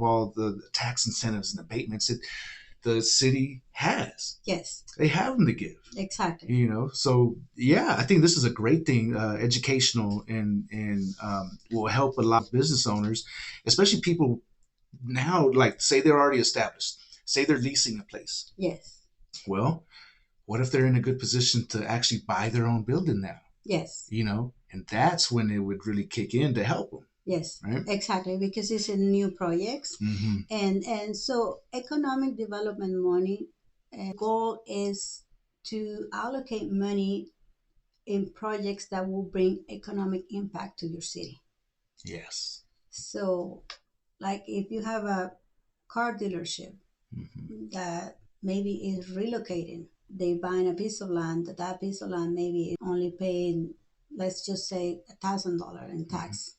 all the tax incentives and abatements that the city has. Yes. They have them to give. Exactly. You know, so yeah, I think this is a great thing, educational, and will help a lot of business owners, especially people now, like say they're already established, say they're leasing a place. Yes. Well, what if they're in a good position to actually buy their own building now? Yes. You know, and that's when it would really kick in to help them. Yes, right? Exactly, because it's a new projects, Mm-hmm. and so economic development money, goal is to allocate money in projects that will bring economic impact to your city. Yes. So, like if you have a car dealership Mm-hmm. that maybe is relocating, they buying a piece of land. That piece of land maybe is only paying, let's just say, $1,000 in tax,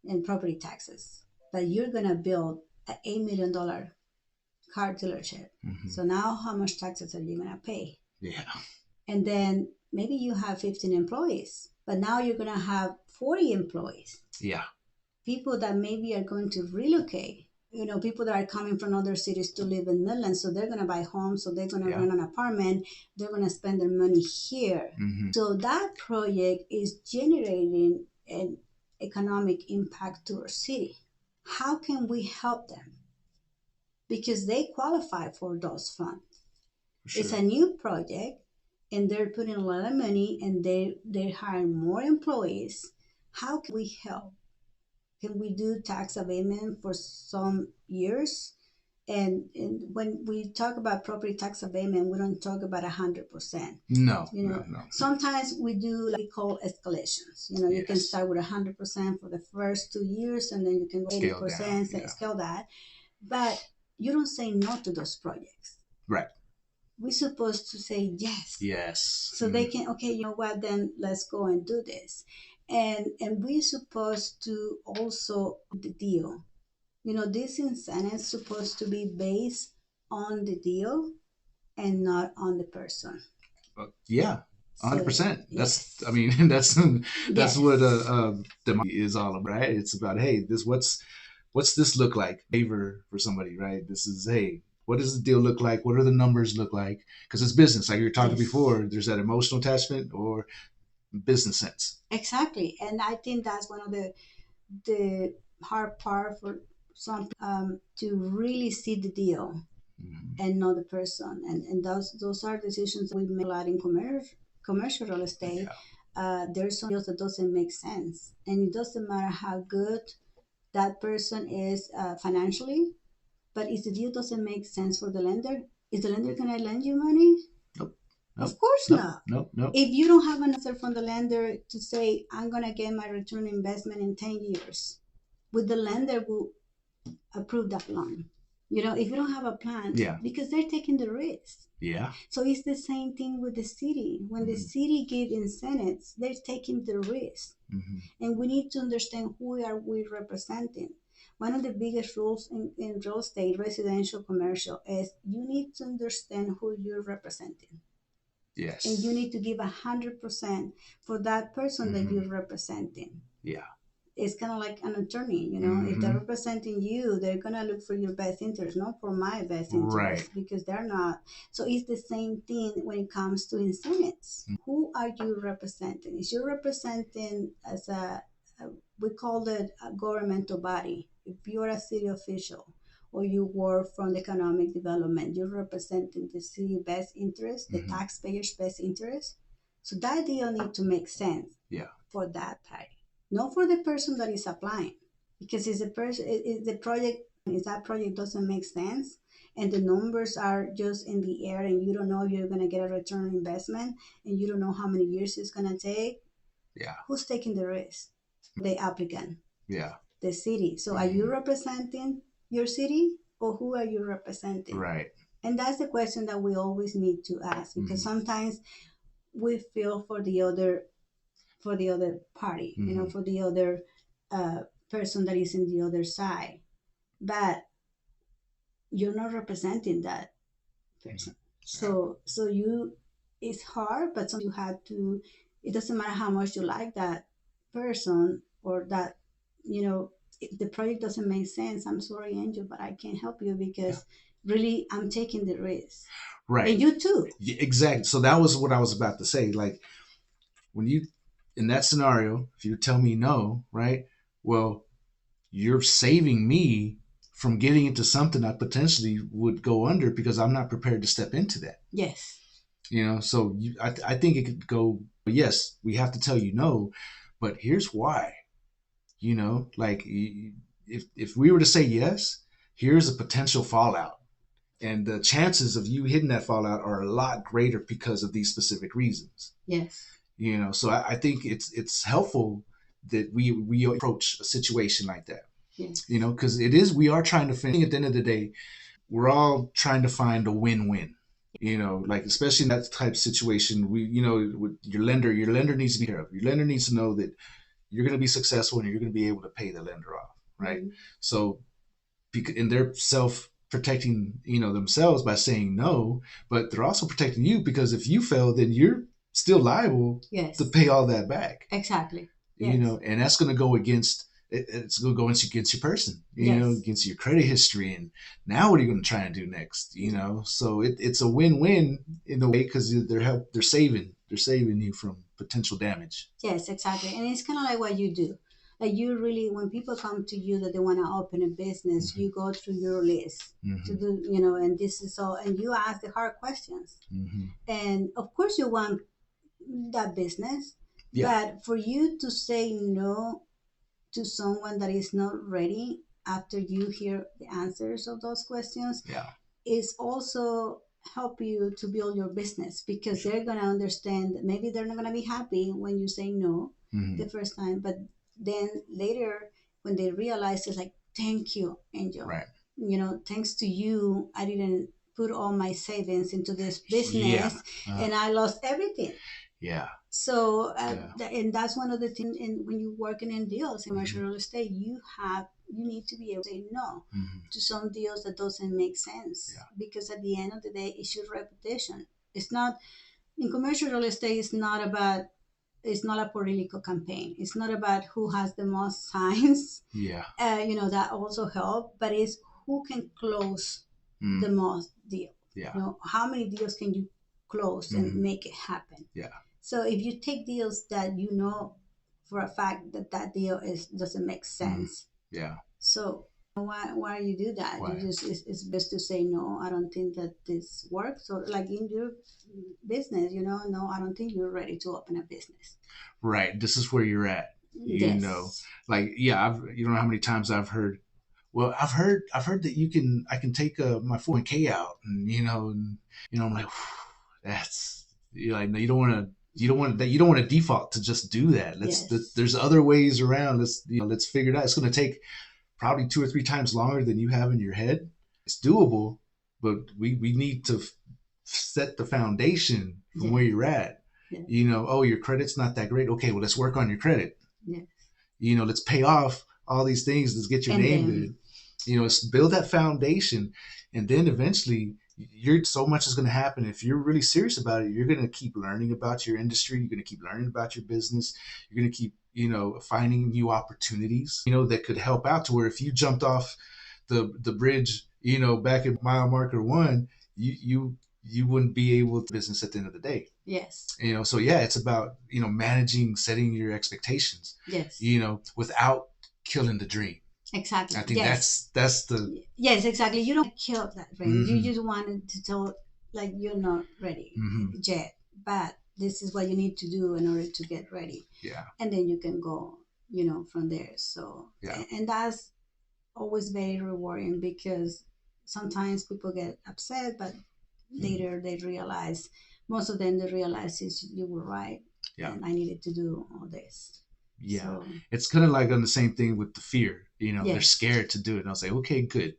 in property taxes. But you're gonna build an $8 million car dealership. Mm-hmm. So now, how much taxes are you gonna pay? Yeah. And then maybe you have 15 employees, but now you're gonna have 40 employees. Yeah. People that maybe are going to relocate, people that are coming from other cities to live in Midland, so they're going to buy homes, so they're going to rent an apartment, they're going to spend their money here. Mm-hmm. So that project is generating an economic impact to our city. How can we help them? Because they qualify for those funds. Sure. It's a new project, and they're putting a lot of money, and they're hiring more employees. How can we help? Can we do tax abatement for some years? And when we talk about property tax abatement, we don't talk about 100%. No. Sometimes we do what we call escalations. You can start with 100% for the first 2 years, and then you can go 80%, scale that. But you don't say no to those projects. Right. We're supposed to say yes. Yes. So they can, okay, you know what, then let's go and do this. And we're supposed to also the deal. This incentive is supposed to be based on the deal and not on the person. Yeah, 100%. Yes. That's what the money is all about, right? It's about, hey, what's this look like? Favor for somebody, right? This is, hey, what does the deal look like? What do the numbers look like? Because it's business, like you were talking before. There's that emotional attachment or business sense. Exactly, and I think that's one of the hard part for some to really see the deal and know the person, and those are decisions we make a lot in commercial real estate. There's some deals that doesn't make sense, and it doesn't matter how good that person is financially, but if the deal doesn't make sense for the lender, is the lender going to lend you money? Nope. Of course not. Nope. If you don't have an answer from the lender to say, I'm going to get my return on investment in 10 years, would the lender will approve that loan? If you don't have a plan, because they're taking the risk. Yeah. So it's the same thing with the city. When the city gives incentives, they're taking the risk. And we need to understand who are we representing. One of the biggest rules in real estate, residential, commercial, is you need to understand who you're representing. Yes. And you need to give 100% for that person that you're representing. Yeah. It's kind of like an attorney, if they're representing you, they're going to look for your best interest, not for my best interest, right? Because they're not. So it's the same thing when it comes to incentives. Who are you representing? Is you representing as we call it a governmental body. If you're a city official or you work from the economic development, you're representing the city best interest, the taxpayers' best interest. So that deal needs to make sense for that party, not for the person that is applying. Because if that project doesn't make sense and the numbers are just in the air and you don't know if you're going to get a return on investment and you don't know how many years it's going to take, who's taking the risk? the applicant, Yeah. the city. So are you representing your city, or who are you representing? Right. And that's the question that we always need to ask, because sometimes we feel for the other party, for the other person that is in the other side, but you're not representing that person. So you, it's hard, but sometimes you have to. It doesn't matter how much you like that person, or that, if the project doesn't make sense. I'm sorry, Angel, but I can't help you, because really I'm taking the risk. Right. And you too. Yeah, exactly. So that was what I was about to say. Like, when you, in that scenario, if you tell me no, right? Well, you're saving me from getting into something I potentially would go under, because I'm not prepared to step into that. Yes. So I think it could go, yes, we have to tell you no, but here's why. Like, if we were to say yes, here's a potential fallout. And the chances of you hitting that fallout are a lot greater because of these specific reasons. Yes. So I think it's helpful that we approach a situation like that. Yes. Because we are trying to finish. At the end of the day, we're all trying to find a win-win. Like, especially in that type of situation, with your lender needs to be care of. Your lender needs to know that you're going to be successful and you're going to be able to pay the lender off, right? Mm-hmm. So, and they're self-protecting, themselves by saying no, but they're also protecting you, because if you fail, then you're still liable to pay all that back. Exactly. And that's going to go against. It's going to go against your person, against your credit history. And now what are you going to try and do next? So it's a win-win in a way, because they're saving you from potential damage. Yes, exactly. And it's kind of like what you do. Like, you really, when people come to you that they want to open a business, you go through your list to do, and this is all, and you ask the hard questions. And of course you want that business, but for you to say no to someone that is not ready after you hear the answers of those questions is also help you to build your business, because they're going to understand that maybe they're not going to be happy when you say no the first time, but then later when they realize, it's like, thank you, Angel. Right. Thanks to you, I didn't put all my savings into this business and I lost everything. Yeah. So, and that's one of the things when you're working in deals in commercial real estate, you need to be able to say no to some deals that doesn't make sense, because at the end of the day, it's your reputation. It's not, in commercial real estate, it's not a political campaign. It's not about who has the most signs. Yeah. That also help, but it's who can close the most deal. Yeah. How many deals can you close and make it happen? Yeah. So if you take deals that for a fact that deal doesn't make sense. Yeah. So why you do that? Why? It's best to say no. I don't think that this works. Or like in your business, no, I don't think you're ready to open a business. Right. This is where you're at. Yes. Like, you don't know how many times I've heard. Well, I've heard that I can take my 401k out, and I'm like, that's, like, no, you don't want to default to just do that. There's other ways around. Let's figure it out. It's going to take probably 2 or 3 times longer than you have in your head. It's doable, but we need to set the foundation from where you're at. Yeah. Your credit's not that great. Okay, well, let's work on your credit. Yeah. Let's pay off all these things. Let's get your name good. Let's build that foundation, and then eventually, so much is going to happen. If you're really serious about it, you're going to keep learning about your industry. You're going to keep learning about your business. You're going to keep, finding new opportunities, that could help out, to where if you jumped off the bridge, back at mile marker 1, you wouldn't be able to business at the end of the day. Yes. So it's about, setting your expectations, yes, without killing the dream. Exactly. I think that's the. Yes, exactly. You don't kill that dream. You just wanted to tell, like, you're not ready yet, but this is what you need to do in order to get ready. Yeah. And then you can go, from there. So, and that's always very rewarding, because sometimes people get upset, but later they realize, most of them, they realize is you were right. Yeah. And I needed to do all this. Yeah. So It's kind of like on the same thing with the fear. You know, they're yes, scared to do it. And I was like, okay, good.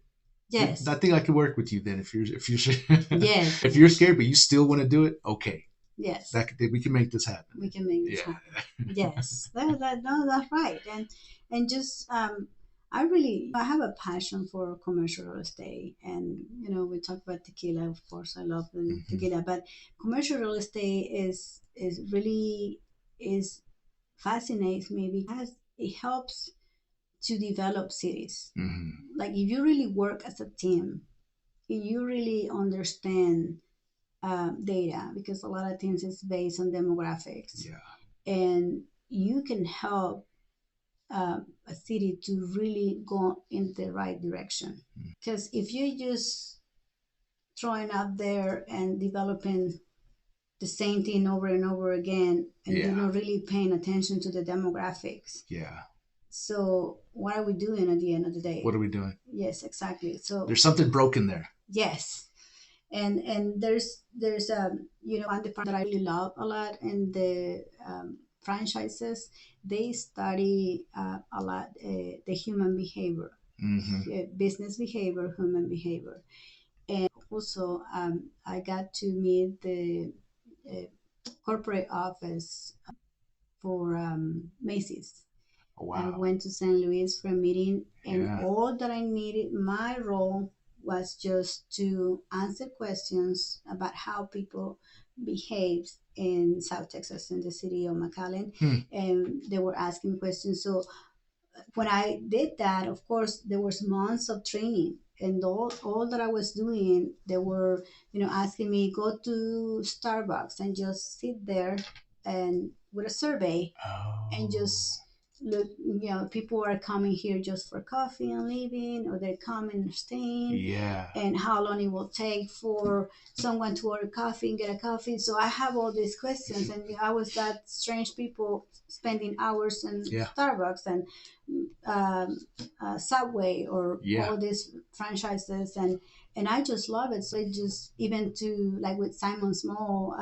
yes, I think I can work with you then if you're yes, if you're scared but you still want to do it. Okay, yes. we can make this happen. We can make this Yeah. happen. Yes, no, that's right. And just I really I have a passion for commercial real estate, and we talk about tequila. Of course, I love the Mhm. tequila, but commercial real estate is really is fascinates me because it helps to develop cities. Mhm. Like if you really work as a team, if you really understand data, because a lot of things is based on demographics, Yeah. and you can help a city to really go in the right direction. Because if you just throwing out there and developing the same thing over and over again, and you're Yeah. not really paying attention to the demographics, Yeah. so what are we doing at the end of the day? What are we doing? Yes, exactly. So There's something broken there. yes, and there's one department that I really love a lot in the franchises. They study a lot the human behavior, Mm-hmm. business behavior, human behavior, and also I got to meet the uh, corporate office for Macy's. Oh, I wow. went to St. Louis for a meeting, and Yeah. all that I needed, my role was just to answer questions about how people behave in South Texas, in the city of McAllen. And they were asking questions. So when I did that, of course, there was months of training. And all that I was doing, they were, asking me go to Starbucks and just sit there and with a survey and Oh. just look, people are coming here just for coffee and leaving, or they're coming and staying, Yeah. and how long it will take for someone to order coffee and get a coffee. So I have all these questions, and I was that strange people spending hours in Yeah. Starbucks and um, Subway or Yeah. all these franchises, and I just love it. So it just even to like with Simon Small,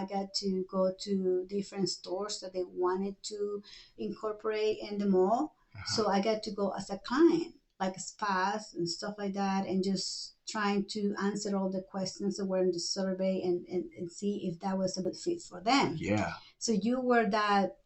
I got to go to different stores that they wanted to incorporate in the mall. So I got to go as a client, like spas and stuff like that, and just trying to answer all the questions that were in the survey and see if that was a good fit for them. Yeah. So you were that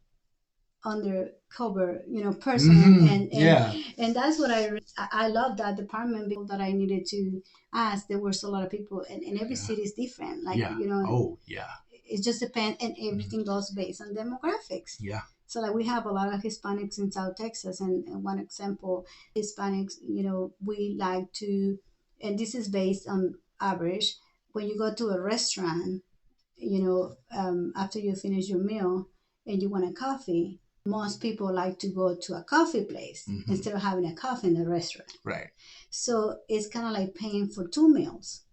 undercover person, Mhm. and Yeah. and that's what I love that department, because that I needed to ask. There was a lot of people, and every Yeah. city is different, like Yeah. Oh, yeah. it just depends, and everything goes based on demographics. Yeah. So like we have a lot of Hispanics in South Texas, and one example, Hispanics, we like to, and this is based on average, when you go to a restaurant, after you finish your meal and you want a coffee, most people like to go to a coffee place instead of having a coffee in the restaurant. Right. So it's kind of like paying for two meals.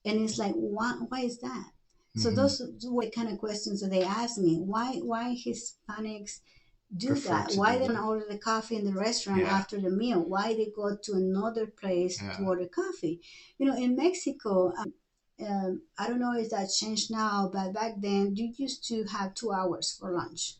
And it's like, why is that? So those were the kind of questions that they asked me. Why Hispanics do Prefer that? to Why do they that. don't order the coffee in the restaurant Yeah. after the meal? Why they go to another place Yeah. to order coffee? In Mexico, I don't know if that changed now, but back then you used to have 2 hours for lunch.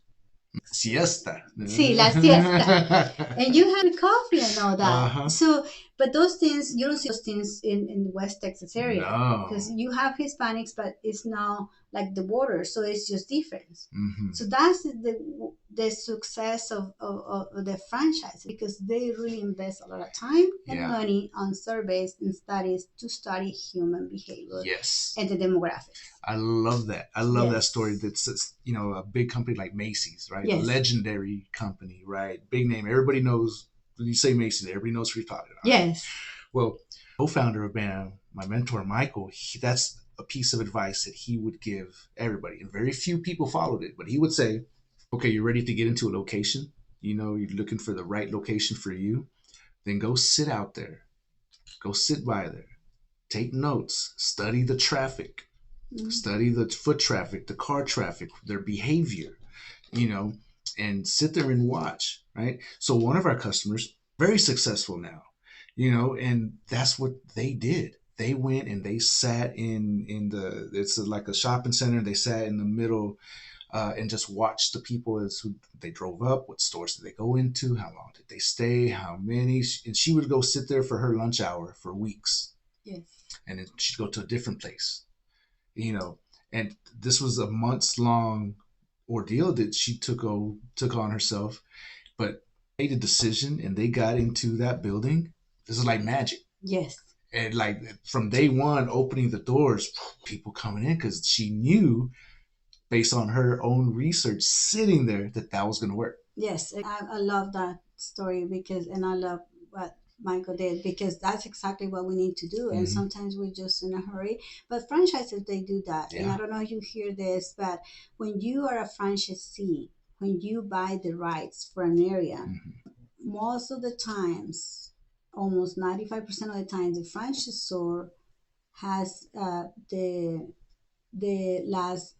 Siesta. Sí, la siesta. And you have coffee and all that. Uh-huh. So, but those things, you don't see those things in the West Texas area. No. Because you have Hispanics, but it's now like the border, so it's just different. Mm-hmm. So that's the success of the franchise, because they really invest a lot of time and Yeah. money on surveys and studies to study human behavior Yes. and the demographics. I love that. I love that Yes. story. That's a big company like Macy's, right? Yes. Legendary company, right? Big name. Everybody knows when you say Macy's, everybody knows who you're talking about. Yes. Well, co-founder of BAM, my mentor Michael, that's a piece of advice that he would give everybody, and very few people followed it. But he would say, "Okay, you're ready to get into a location. You're looking for the right location for you. Then go sit out there. Go sit by there. Take notes. Study the traffic." Study the foot traffic, the car traffic, their behavior, and sit there and watch, right? So one of our customers, very successful now, and that's what they did. They went and they sat in it's like a shopping center. They sat in the middle and just watch the people as who they drove up, what stores did they go into, how long did they stay, how many. And she would go sit there for her lunch hour for weeks. Yes. And then she'd go to a different place, you know. And this was a months long ordeal that she took on herself, but made a decision and they got into that building. This is like magic. Yes. And like from day one, opening the doors, people coming in because she knew, based on her own research, sitting there, that was going to work. Yes, I love that story and I love what Michael did, because that's exactly what we need to do. And sometimes we're just in a hurry. But franchises, they do that. Yeah. And I don't know if you hear this, but when you are a franchisee, when you buy the rights for an area, most of the times, almost 95% of the time, the franchisor has the last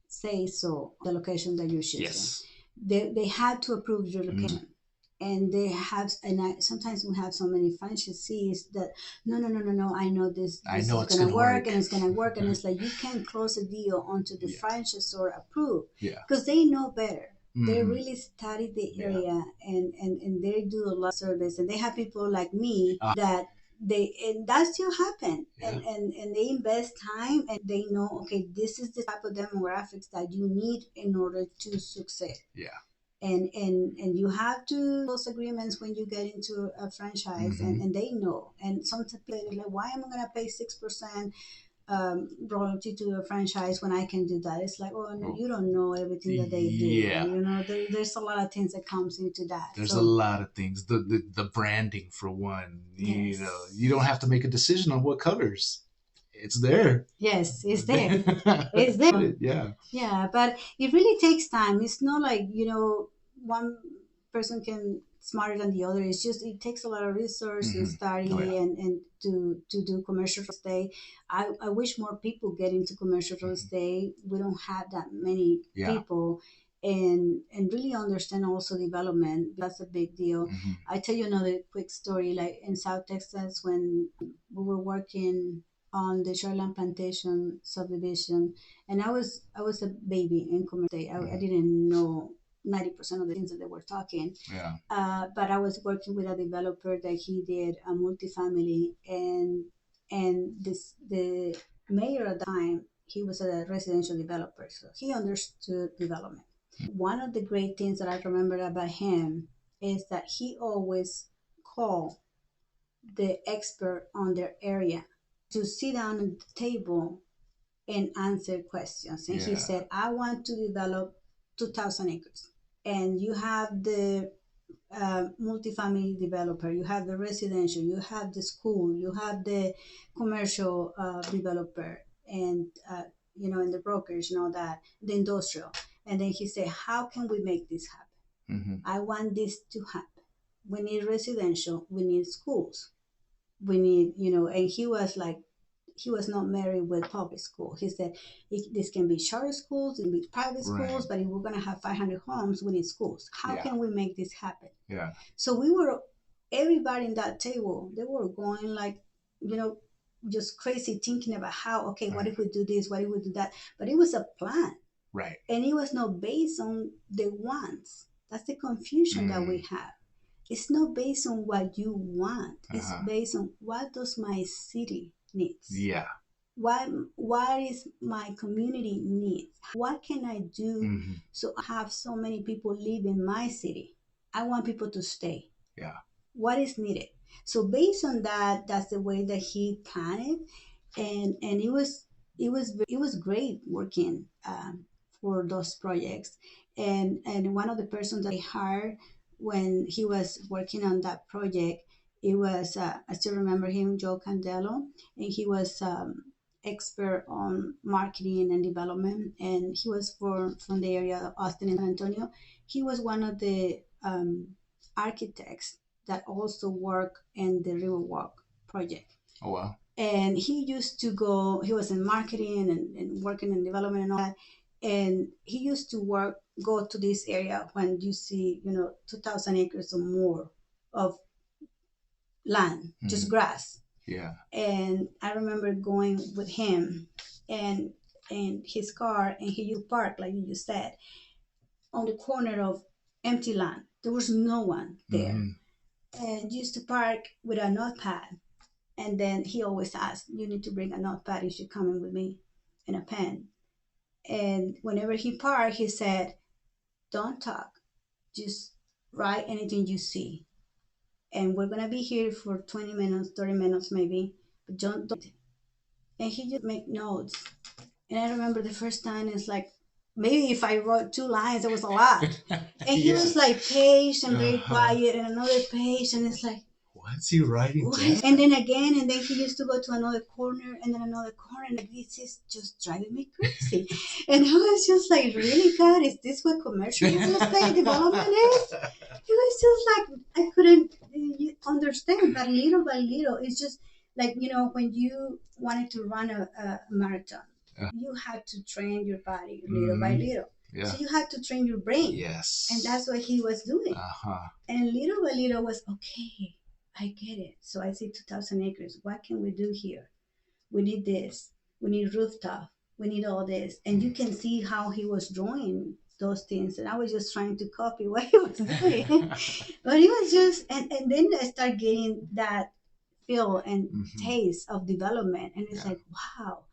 say so the location that you're choosing. Yes. They had to approve your location. And they have, sometimes we have so many franchisees that no, I know this is going to work and it's going to work. And it's like, you can't close a deal until the franchisor approve, because they know better. They really study the area and they do a lot of service, and they have people like me that that still happen, and they invest time, and they know, okay, this is the type of demographics that you need in order to succeed. And you have to those agreements when you get into a franchise, and they know. And sometimes people are like, why am I going to pay 6% royalty to a franchise when I can do that? It's like, oh no, you don't know everything that they do. You know, there's a lot of things that comes into that. There's a lot of things. The branding, for one. You know, you don't have to make a decision on what colors. It's there. Yes, it's there. It's there. Yeah. Yeah, but it really takes time. It's not like, one person can smarter than the other. It's just, it takes a lot of research and study and to do commercial real estate. I wish more people get into commercial real estate. We don't have that many people. And really understand also development. That's a big deal. I tell you another quick story. Like in South Texas, when we were working on the Shoreland Plantation subdivision, and I was a baby in commercial estate. I didn't know 90% of the things that they were talking. But I was working with a developer that he did a multifamily, and the mayor at the time, he was a residential developer, so he understood development. One of the great things that I remember about him is that he always called the expert on their area to sit down at the table and answer questions. And he said, I want to develop 2,000 acres. And you have the multifamily developer, you have the residential, you have the school, you have the commercial developer, and and the brokers and all that, the industrial. And then he said, how can we make this happen? I want this to happen. We need residential, we need schools, we need, and he was like, he was not married with public school. He said, this can be charter schools, it can be private schools, but if we're going to have 500 homes, we need schools. How can we make this happen? So everybody in that table, they were going like, just crazy, thinking about how, okay, what if we do this? What if we do that? But it was a plan. And it was not based on the wants. That's the confusion that we have. It's not based on what you want. It's based on, what does my city needs? What is my community needs? What can I do so I have so many people live in my city? I want people to stay. What is needed? So based on that, that's the way that he planned it, and it was great working for those projects. And one of the persons that I hired when he was working on that project, it was I still remember him, Joe Candelo, and he was expert on marketing and development, and he was from the area of Austin and San Antonio. He was one of the architects that also worked in the Riverwalk project. Oh wow. And he used to go, he was in marketing and working in development and all that. And he used to go to this area when you see, 2,000 acres or more of land, just grass. And I remember going with him, and in his car, and he used to park, like you just said, on the corner of empty land. There was no one there. And used to park with a notepad. And then he always asked, "You need to bring a notepad if you're coming with me, and a pen." And whenever he parked, he said, "Don't talk, just write anything you see. And we're gonna be here for 20 minutes, 30 minutes maybe, but don't." And he just make notes. And I remember the first time, it's like, maybe if I wrote 2 lines, it was a lot. And he was like patient, very quiet, and another page, and it's like, what's he writing down? And then again, and then he used to go to another corner, and then another corner, and like, this is just driving me crazy. And I was just like, really, God, is this what commercial real estate development is? It was just like, I couldn't understand, but little by little, it's just like, when you wanted to run a marathon, you had to train your body little by little. Yeah. So you had to train your brain. Yes. And that's what he was doing. And little by little was, okay, I get it. So I see 2,000 acres. What can we do here? We need this. We need rooftop. We need all this. And you can see how he was drawing those things. And I was just trying to copy what he was doing. But it was just, and then I start getting that feel and taste of development. And it's like, wow.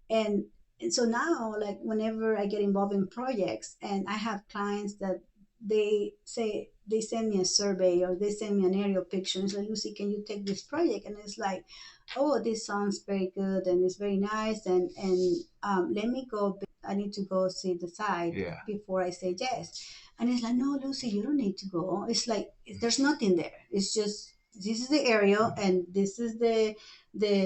And so now, like, whenever I get involved in projects and I have clients that they send me a survey, or they send me an aerial picture, and it's like, "Lucy, can you take this project?" And it's like, "Oh, this sounds very good and it's very nice, and let me go. I need to go see the site before I say yes." And it's like, "No, Lucy, you don't need to go." It's like, there's nothing there. It's just, this is the aerial, and this is the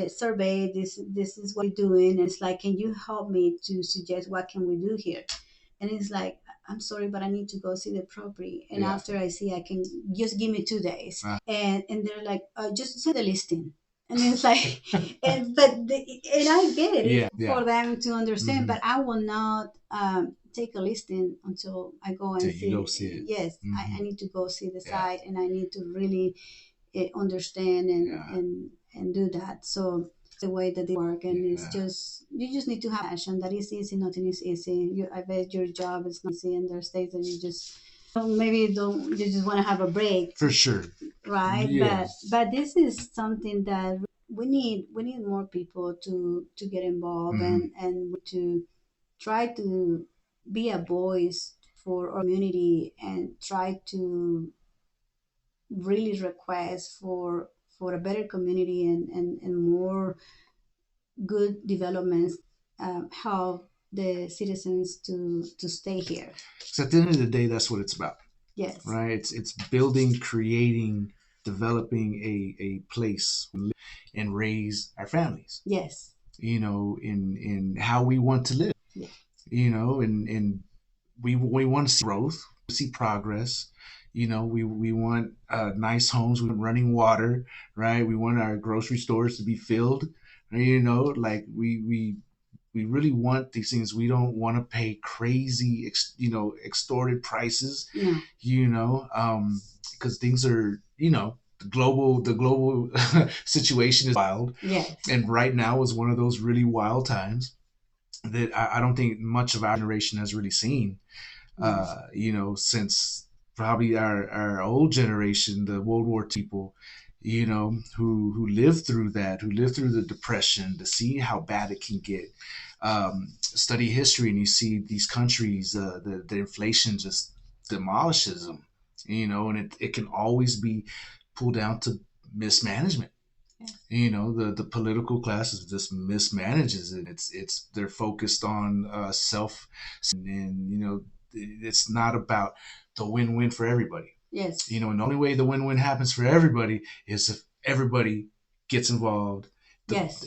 survey. This is what you're doing. And it's like, "Can you help me to suggest what can we do here?" And it's like, "I'm sorry, but I need to go see the property. And after I see, I can just give me 2 days." And they're like, "Just send the listing." And it's like, and I get it for them to understand, but I will not take a listing until I go and see. You go see it. Yes, I need to go see the site, and I need to really understand and do that. So the way that they work, and it's just, you just need to have passion. That is easy. Nothing is easy. I bet your job is not easy, and there's days that you just maybe you just want to have a break, for sure, right? But this is something that we need more people to get involved, and to try to be a voice for our community, and try to really request for a better community, and more good developments, help the citizens to stay here. So at the end of the day, that's what it's about. Yes. Right? It's building, creating, developing a place and raise our families. Yes. In how we want to live. Yeah. And we want to see growth, see progress. We want nice homes, we want running water, right? We want our grocery stores to be filled. Like we really want these things. We don't want to pay crazy, extorted prices, because things are, the global situation is wild. Yes. And right now is one of those really wild times that I don't think much of our generation has really seen, since probably our old generation, the World War people, who lived through that, who lived through the Depression, to see how bad it can get. Study history, and you see these countries, the inflation just demolishes them, and it can always be pulled down to mismanagement. The political classes just mismanages it. They're focused on self, and it's not about the win-win for everybody. Yes. And the only way the win-win happens for everybody is if everybody gets involved.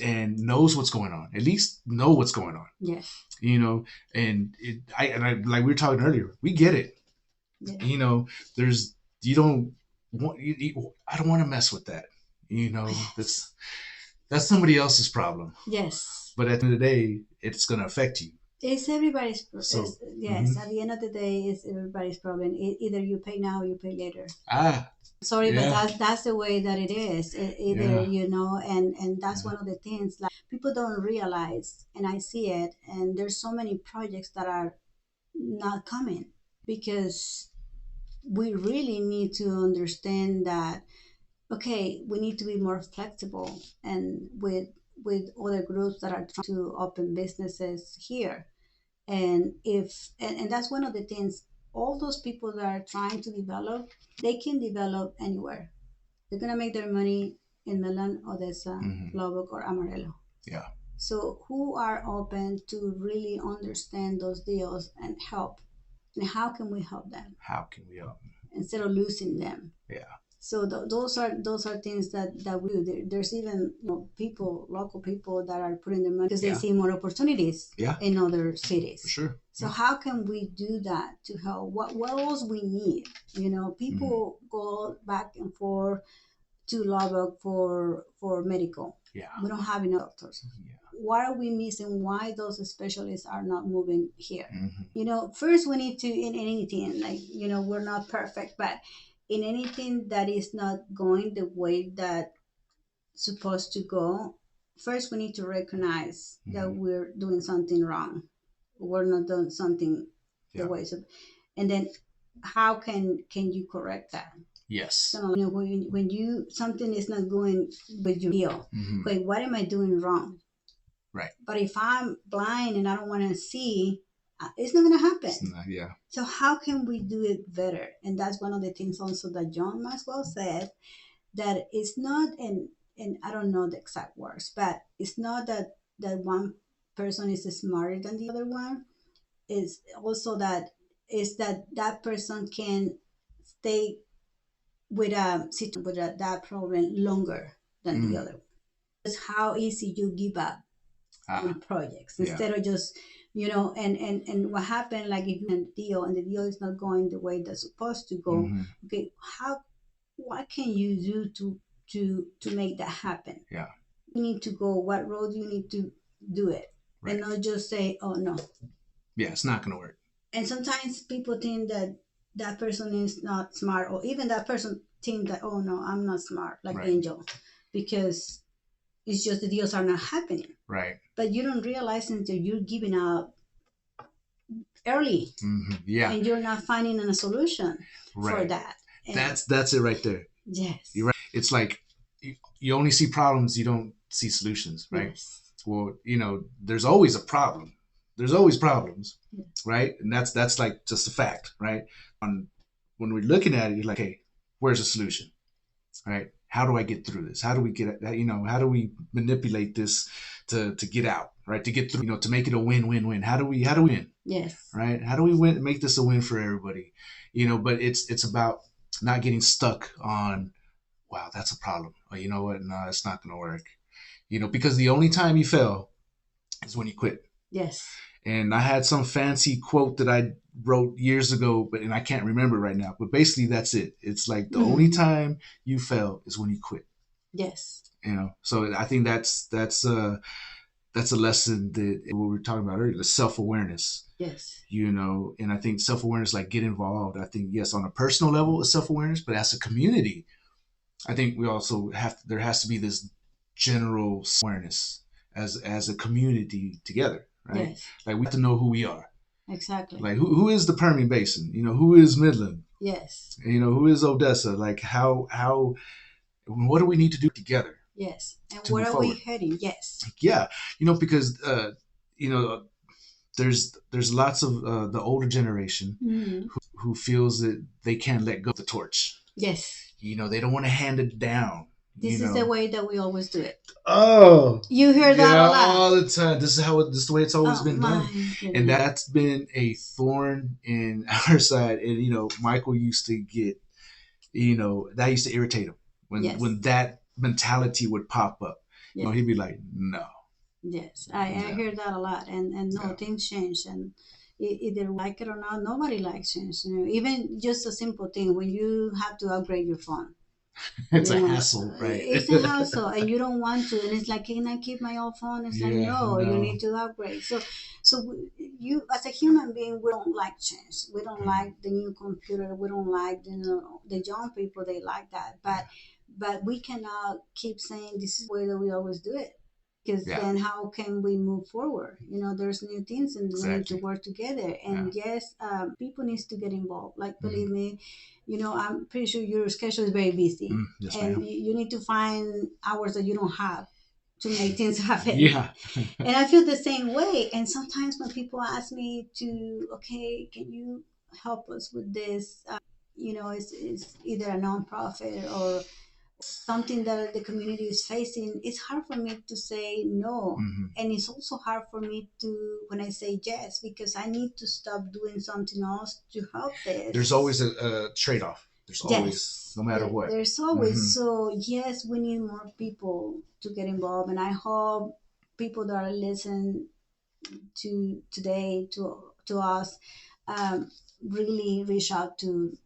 And knows what's going on. At least know what's going on. Yes. And I like we were talking earlier. We get it. Yeah. I don't want to mess with that. That's somebody else's problem. Yes. But at the end of the day, it's going to affect you. It's everybody's, So, yes, at the end of the day, it's everybody's problem. Either you pay now or you pay later. ah, Sorry, but yeah, that's the way that it is. Either, yeah, and that's yeah. one of the things like people don't realize, and I see it, and there's so many projects that are not coming because we really need to understand that, okay, we need to be more flexible and with other groups that are trying to open businesses here. And if and that's one of the things, all those people that are trying to develop, they can develop anywhere. They're gonna make their money in Milan, Odessa, Hmm. Lubbock, or Amarillo. Yeah. So who are open to really understand those deals and help? And how can we help them How can we help? instead of losing them? Yeah. So those are things that we do. There's even people, local people that are putting their money because they Yeah. see more opportunities Yeah. in other cities. For sure. So Yeah. how can we do that to help? What else we need? People go back and forth to Lubbock for medical. Yeah. We don't have enough doctors. Yeah. What are we missing? Why those specialists are not moving here? Hmm. First we need to, in anything, like, we're not perfect, but in anything that is not going the way that supposed to go, first we need to recognize that we're doing something wrong. We're not doing something the Yeah. way so, and then how can you correct that? Yes. So, when you something is not going with your deal, Hmm. okay, what am I doing wrong? Right. But if I'm blind and I don't want to see, it's not going to happen. It's not- yeah. So how can we do it better? And that's one of the things also that John Maxwell said, that it's not, and I don't know the exact words, but it's not that one person is smarter than the other one. It's also that that person can stay with a situation, with that problem longer than the other. It's how easy you give up on projects Yeah. instead of just and what happened, like if you have a deal and the deal is not going the way that's supposed to go. Okay, what can you do to make that happen? Yeah. You need to go, what road you need to do it. Right. And not just say, oh no. Yeah, it's not going to work. And sometimes people think that that person is not smart, or even that person think that, oh no, I'm not smart, like Right. Angel, because it's just the deals are not happening. Right. But you don't realize until you're giving up early. Yeah. And you're not finding a solution for Right. that. And That's it right there. yes. You're right. It's like you only see problems, you don't see solutions, right? Yes. Well, there's always a problem. There's always problems, Yeah. right? And that's like just a fact, right? When we're looking at it, you're like, hey, where's the solution, right? How do I get through this? How do we get, how do we manipulate this to get out, right? To get through, to make it a win-win-win. How do we win? Yes. Right? How do we make this a win for everybody? But it's about not getting stuck on, wow, that's a problem. Or you know what? No, it's not going to work. Because the only time you fail is when you quit. Yes. And I had some fancy quote that I wrote years ago, and I can't remember right now. But basically, that's it. It's like the only time you fail is when you quit. Yes. So I think that's a lesson that what we were talking about earlier, the self-awareness. Yes. And I think self-awareness, like get involved. I think, yes, on a personal level, it's self-awareness, but as a community, I think we also there has to be this general awareness as a community together, right? Yes. Like we have to know who we are. Exactly. Like who is the Permian Basin? Who is Midland? Yes. Who is Odessa? Like what do we need to do together? Yes. And to where move are we forward? heading? Yes. Yeah, because there's lots of the older generation who feels that they can't let go of the torch. Yes. They don't want to hand it down. This is the way that we always do it. Oh, you hear that a lot all the time. This is the way it's always been done, goodness. And that's been a thorn in our side. And Michael used to get, that used to irritate him when that mentality would pop up. Yes. He'd be like, no. Yes, I hear that a lot, and no, things change, and either like it or not, nobody likes change. Even just a simple thing when you have to upgrade your phone. It's a Yeah, hassle, right? it's a hassle, and you don't want to. And it's like, can I keep my old phone? It's like, Yeah, no, you no. need to upgrade. You as a human being, we don't like change. We don't like the new computer. We don't like the young people. They like that, but we cannot keep saying this is the way that we always do it. Because Yeah, then how can we move forward? There's new things and we need to exactly. work together. Yeah. And yes, people needs to get involved. Like, believe Mhm. me, I'm pretty sure your schedule is very busy, Yes, and ma'am. you need to find hours that you don't have to make things happen. Yeah. And I feel the same way. And sometimes when people ask me to, okay, can you help us with this? It's either a nonprofit or something that the community is facing. It's hard for me to say no. Mhm. And it's also hard for me to, when I say yes, because I need to stop doing something else to help There's this. always a trade off. There's always, Yes, no matter what. there's Hmm. always. So, yes, we need more people to get involved. And I hope people that are listening to today to us really reach out to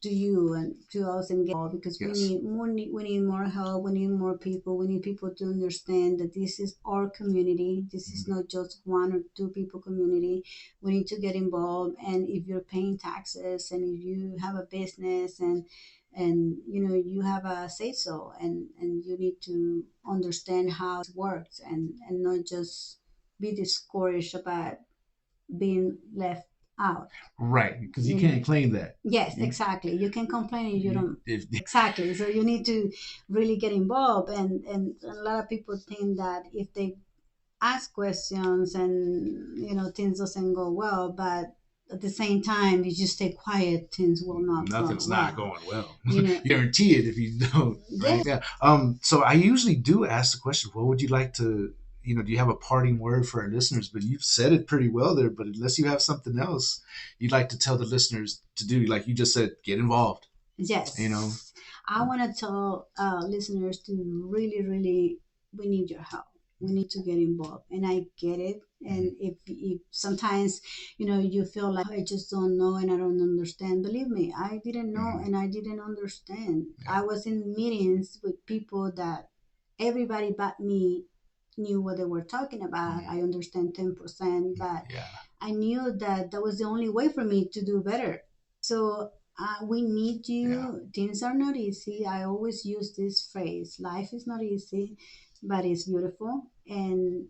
you and to us and get involved, because we Yes. need more. We need more help. We need more people. We need people to understand that this is our community. This is Mhm. not just one or two people community. We need to get involved. And if you're paying taxes, and if you have a business, and you have a say so, and you need to understand how it works, and not just be discouraged about being left out. Right, because you You know, can't claim that. yes, You, exactly. You can complain and you you, don't. if, Exactly. So you need to really get involved. And a lot of people think that if they ask questions and things doesn't go well, but at the same time, if you stay quiet, things will not go nothing's not well. going well. You know, You guarantee it if you don't, yeah, right? Yeah. So I usually do ask the question, what would you like to, do you have a parting word for our listeners? But you've said it pretty well there, but unless you have something else you'd like to tell the listeners to do, like you just said, get involved, you know? yes. I want to tell listeners to really, really, we need your help. We need to get involved. And I get it. Mhm. And if sometimes, you feel like, I just don't know and I don't understand. Believe me, I didn't know Mhm. and I didn't understand. Yeah. I was in meetings with people that everybody but me knew what they were talking about. Mhm. I understand 10%, but Yeah. I knew that that was the only way for me to do better. So we need Yeah. you. Things are not easy. I always use this phrase: life is not easy, but it's beautiful, and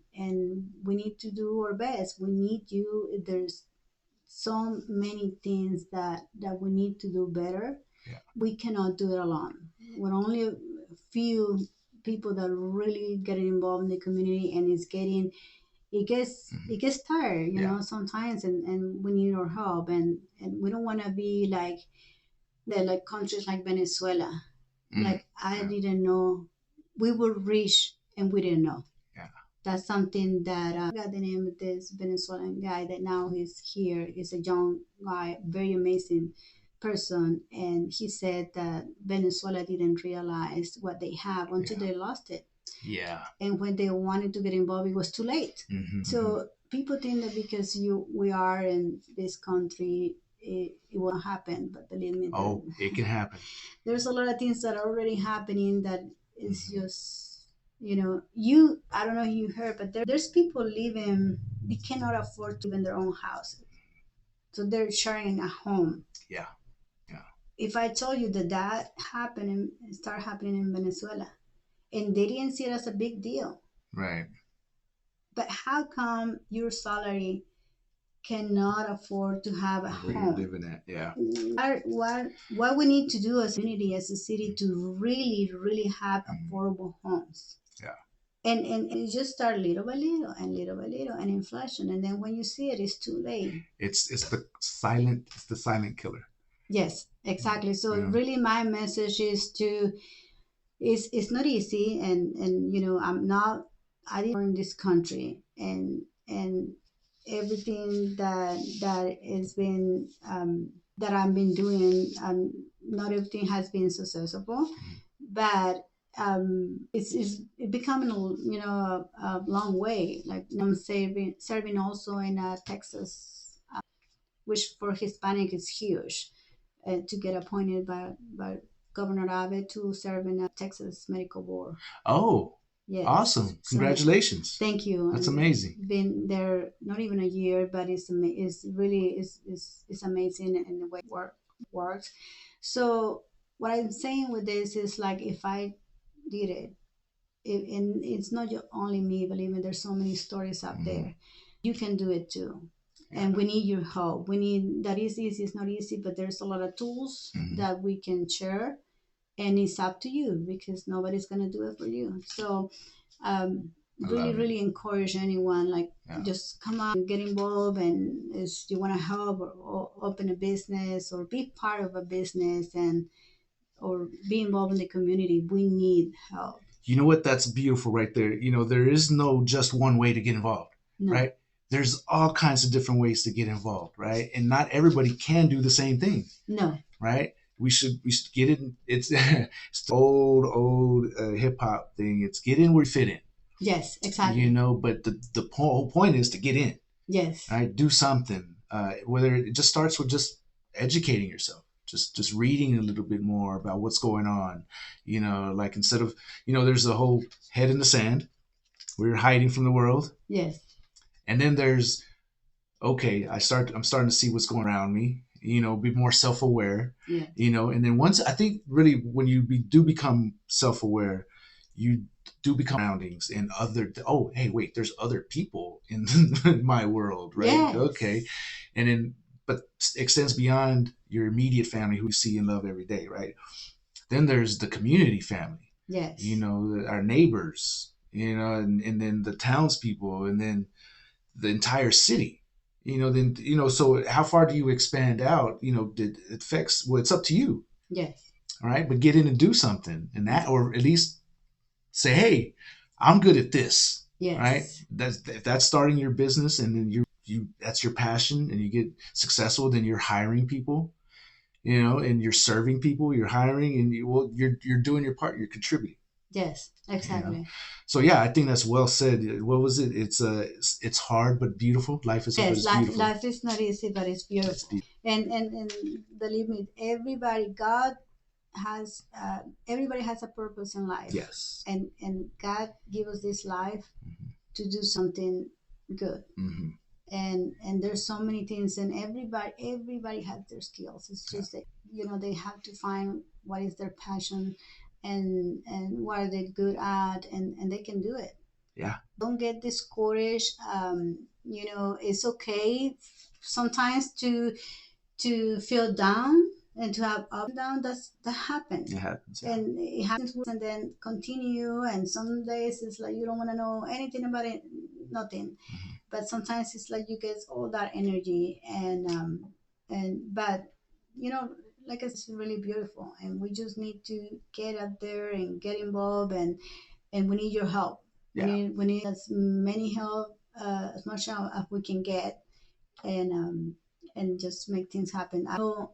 we need to do our best. We need you. There's so many things that we need to do better. Yeah. We cannot do it alone. We're only a few people that really get involved in the community, and Mhm. it gets tired, Yeah. sometimes, and we need our help, and we don't want to be like like countries like Venezuela. Mhm. Like, I Yeah. didn't know we were rich and we didn't know. Yeah. That's something that I got the name of this Venezuelan guy that now he's here. He's a young guy, very amazing person, and he said that Venezuela didn't realize what they have until Yeah. they lost it, Yeah. and when they wanted to get involved, it was too late. Mhm. Mhm. So people think that because we are in this country, it will not happen. But believe me, Oh, it can happen. there's a lot of things that are already happening that is Mhm. just, you, I don't know if you heard, but there's people living, they cannot afford to live in their own houses. So they're sharing a home. Yeah. Yeah. If I told you that happened and start happening in Venezuela, and they didn't see it as a big deal, Right. but how come your salary cannot afford to have a Where you're home? living at. Yeah. What we need to do as a community, as a city, to really, really have Mhm. affordable homes. Yeah. And you just start little by little and little by little, and inflation, and then when you see it, it's too late. It's the silent killer. Yes, exactly. So You know. really, my message is to, it's not easy, and I didn't born in this country, and everything that has been that I've been doing, not everything has been successful, Mhm. but it's becoming a long way. Like, I'm serving also in Texas, which for Hispanic is huge, to get appointed by Governor Abbott to serve in the Texas Medical Board. Oh, Yes. awesome. So, Congratulations. thank you. That's And amazing. been there not even a year, but it's really is amazing in the way it works. So what I'm saying with this is like if I did it, and it's not only me, believe me, there's so many stories out there. You can do it too. And we need your help. We need that is easy, it's not easy, but there's a lot of tools that we can share, and it's up to you because nobody's gonna do it for you. So really encourage anyone, like just come out and get involved, and if you want to help or open a business or be part of a business and or be involved in the community, we need help. You know what? That's beautiful right there. You know, there is no just one way to get involved, right? There's all kinds of different ways to get involved, right? And not everybody can do the same thing. No. Right? We should get in. It's the old hip hop thing. It's get in where you fit in. Yes, exactly. You know, but the whole point is to get in. Yes. Right? Do something. Whether it just starts with just educating yourself. Just reading a little bit more about what's going on, you know, like instead of, you know, there's a whole head in the sand. We're hiding from the world. Yes. And then there's, okay, I'm starting to see what's going around me, you know, be more self-aware, you know, and then once I think really when you do become self-aware, you do become surroundings and hey, wait, there's other people in my world, right? Yes. Okay. And then, but extends beyond your immediate family who you see and love every day, right? Then there's the community family. Yes. You know, our neighbors, you know, and then the townspeople, and then the entire city. You know, then, you know, so how far do you expand out? You know, it affects, well, it's up to you. Yes. All right. But get in and do something, and that, or at least say, hey, I'm good at this. Yes. Right. If that's starting your business, and then you that's your passion, and you get successful, then you're hiring people, you know, and you're serving people, you're hiring, and you're doing your part, you're contributing. Yes, exactly. You know? So yeah, I think that's well said. What was it? It's hard but beautiful. Life is yes, beautiful. Life is not easy, but it's beautiful. And believe me, everybody has a purpose in life. Yes. And God gave us this life to do something good. And there's so many things, and everybody has their skills. It's just that, you know, they have to find what is their passion and what are they good at, and they can do it. Yeah. Don't get discouraged. You know, it's okay sometimes to feel down and to have up and down. That happens. It happens. Yeah. And it happens, and then continue. And some days it's like you don't want to know anything about it, nothing. But sometimes it's like you get all that energy, but you know, like it's really beautiful, and we just need to get out there and get involved, and we need your help. Yeah. We need as many help, as much help as we can get, and just make things happen.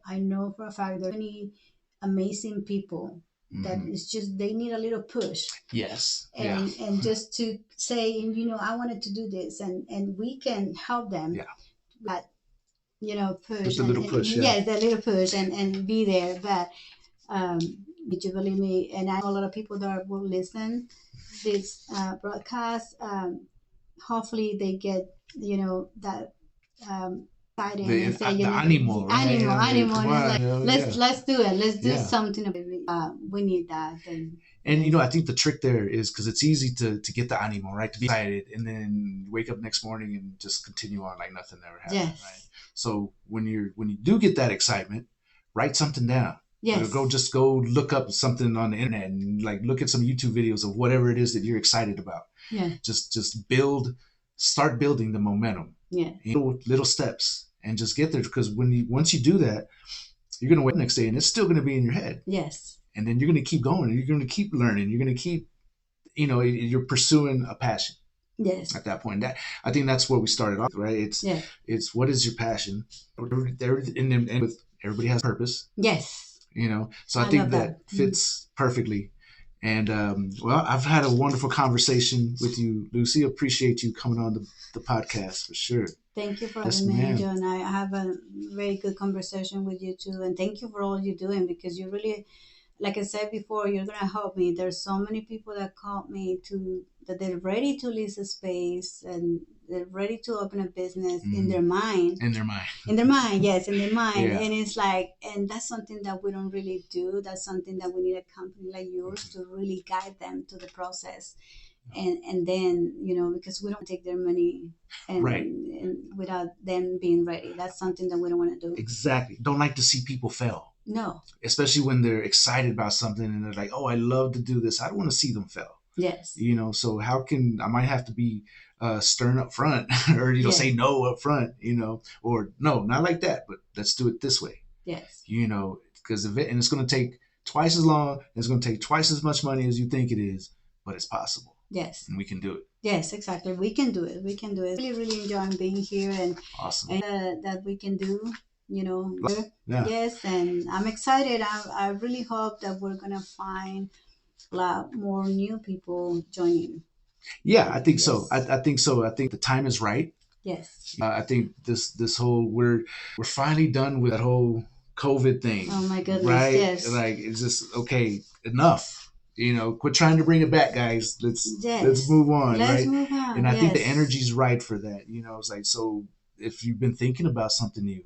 I know for a fact there are many amazing people that it's just they need a little push. Yes. And just to say, you know, I wanted to do this, and we can help them. Yeah. But you know, push. Just a little push. Yes, a little push, and be there. But did you believe me? And I know a lot of people that will listen this broadcast. Hopefully, they get, you know, that. Exciting and say, you know, animal, like, let's do it. Let's do something. We need that. And you know, I think the trick there is because it's easy to get the animal, right? To be excited and then wake up next morning and just continue on like nothing ever happened, right? So when you do get that excitement, write something down. Yes. Go look up something on the internet and like look at some YouTube videos of whatever it is that you're excited about. Yeah. Just start building the momentum. Yeah. Little steps, and just get there, because once you do that, you're going to wake up next day and it's still going to be in your head. Yes. And then you're going to keep going, and you're going to keep learning. You're going to keep, you know, you're pursuing a passion. Yes. At that point, I think that's where we started off, right? It's what is your passion? And with everybody has purpose. Yes. You know, so I think that fits perfectly. And well, I've had a wonderful conversation with you, Lucy. Appreciate you coming on the podcast for sure. Thank you for having me, Angel. And I have a very good conversation with you too. And thank you for all you're doing, because you really like I said before, you're gonna help me. There's so many people that call me that they're ready to lease a space and they're ready to open a business in their mind. In their mind. In their mind, yes, in their mind. Yeah. And it's like, and that's something that we don't really do. That's something that we need a company like yours to really guide them to the process. And then, because we don't take their money and without them being ready. That's something that we don't want to do. Exactly. Don't like to see people fail. No. Especially when they're excited about something and they're like, oh, I love to do this. I don't want to see them fail. Yes. So I might have to be stern up front or, say no up front, or no, not like that, but let's do it this way. Yes. Because and it's going to take twice as long. It's going to take twice as much money as you think it is, but it's possible. Yes. And we can do it. Yes, exactly. We can do it. Really, really enjoying being here and awesome. And that we can do, Yeah. Yes, and I'm excited. I really hope that we're going to find a lot more new people joining. Yeah, I think so. I think so. I think the time is right. Yes. I think this whole we're finally done with that whole COVID thing. Oh my goodness! Right? Yes. Like it's just okay. Enough. Quit trying to bring it back, guys. Let's move on. Let's move on. And I think the energy's right for that. It's like, so if you've been thinking about something new,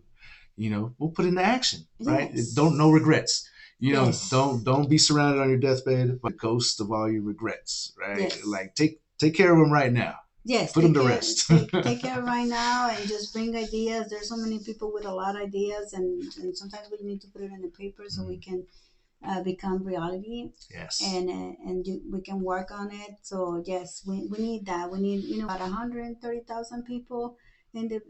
we'll put into action. Right? Yes. No regrets. Yes. Don't be surrounded on your deathbed by the ghost of all your regrets. Right? Yes. Like take care of them right now. Yes, put them to rest. take care right now and just bring ideas. There's so many people with a lot of ideas, and sometimes we need to put it in the paper so we can become reality. Yes. And we can work on it. So yes, we need that. We need about 130,000 people in the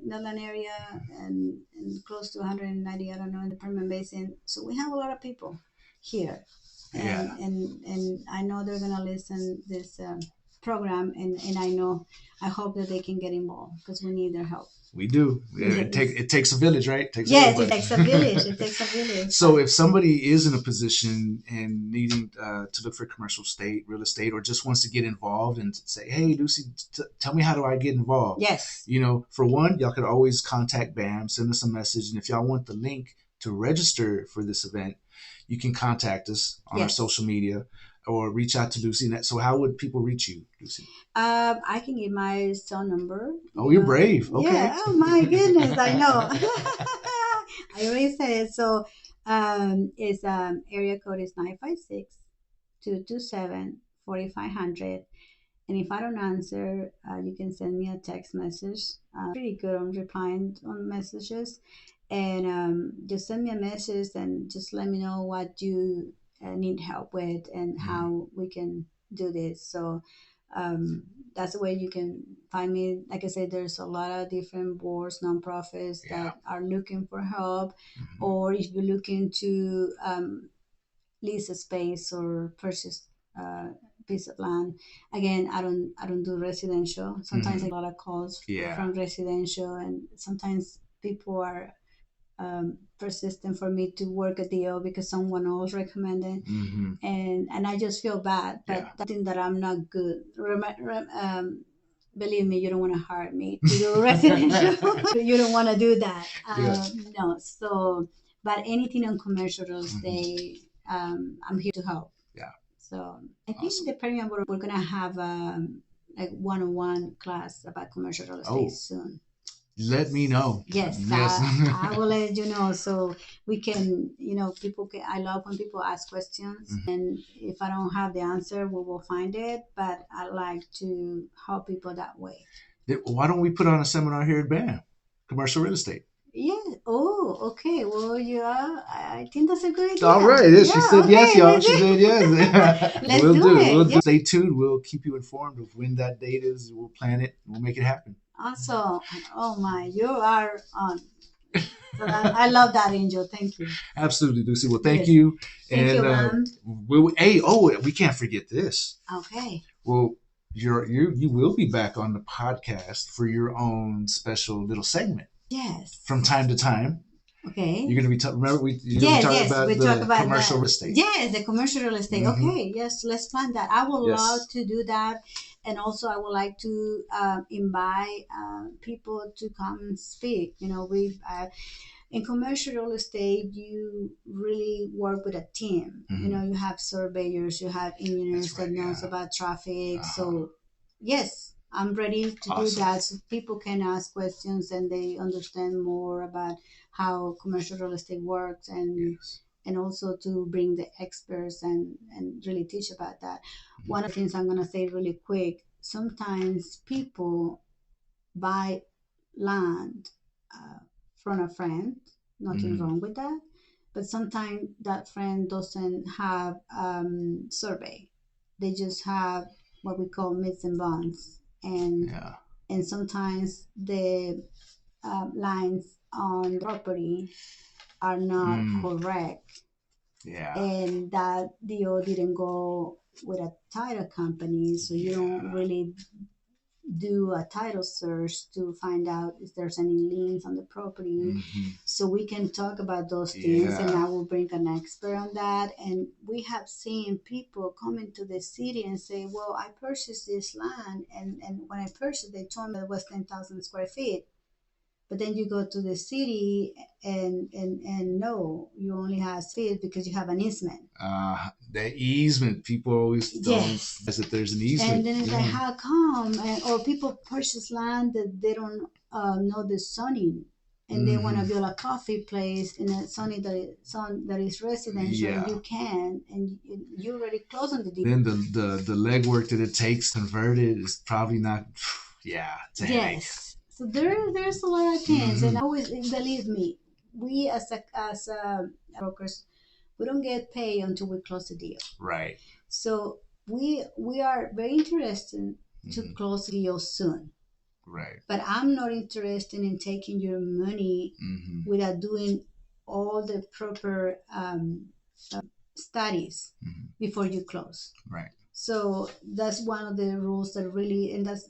Netherlands area and close to 190, I don't know, in the Permian Basin. So we have a lot of people here. And I know they're gonna listen this program, and I hope that they can get involved because we need their help. We do. It takes a village, right? It takes a village. It takes a village. So if somebody is in a position and needing to look for commercial real estate, or just wants to get involved and say, hey, Lucy, tell me, how do I get involved? Yes. For one, y'all could always contact BAM, send us a message. And if y'all want the link to register for this event, you can contact us on our social media or reach out to Lucy. So how would people reach you, Lucy? I can give my cell number. Oh, you're brave. Okay. Yeah. Oh my goodness, I know. I already said it. So it's area code is 956-227-4500. And if I don't answer, you can send me a text message. Pretty good on replying on messages. And just send me a message and just let me know what you need help with and how we can do this. So that's the way you can find me. Like I said, there's a lot of different boards, nonprofits that are looking for help. Or if you're looking to lease a space or purchase a piece of land. Again, I don't do residential. Sometimes I get a lot of calls from residential, and sometimes people are persistent for me to work a deal because someone else recommended, and I just feel bad, but that's something that I'm not good. Believe me, you don't want to hire me to do residential. You don't want to do that. No. So, but anything on commercial real estate, I'm here to help. Yeah. So I think the Premium we're gonna have like one-on-one class about commercial real estate soon. Let me know. Yes. I will let you know so we can, people can. I love when people ask questions, and if I don't have the answer, we will find it. But I like to help people that way. Why don't we put on a seminar here at BAM, commercial real estate? Yeah. Oh, okay. Well, I think that's a good idea. All right. Yes, she said yes, y'all. She said yes. Let's do it. We'll stay tuned. We'll keep you informed of when that date is. We'll plan it. We'll make it happen. Awesome. Oh my, you are on. So I love that, Angel. Thank you. Absolutely, Lucy. Well, thank you. Thank you, ma'am. We can't forget this. Okay. Well, you will be back on the podcast for your own special little segment. Yes. From time to time. Okay. You're going to be remember we talk about commercial real estate. Yes, the commercial real estate. Okay. Yes, let's plan that. I would love to do that. And also, I would like to invite people to come and speak. We in commercial real estate, you really work with a team. You have surveyors, you have engineers that knows about traffic. So yes, I'm ready to do that, so people can ask questions and they understand more about how commercial real estate works, and also to bring the experts and really teach about that. One of the things I'm going to say really quick, sometimes people buy land from a friend, nothing wrong with that, but sometimes that friend doesn't have survey. They just have what we call myths and bonds, and sometimes the lines on the property are not correct, and that deal didn't go with a title company, so you don't really do a title search to find out if there's any liens on the property. So we can talk about those things, and I will bring an expert on that. And we have seen people come into the city and say, well, I purchased this land, and when I purchased, they told me it was 10,000 square feet. But then you go to the city and no, you only have feet because you have an easement. The easement, people always don't that there's an easement. And then it's like, how come? Or people purchase land that they don't know the zoning, and they want to build a coffee place in a zoning that is residential, and you can, and you already closed on the deal. Then the legwork that it takes to convert it is probably not. It's a headache. So there's a lot of things, and always believe me, we as brokers, we don't get paid until we close the deal. Right. So we are very interested to close the deal soon. Right. But I'm not interested in taking your money without doing all the proper studies before you close. Right. So that's one of the rules that really, and that's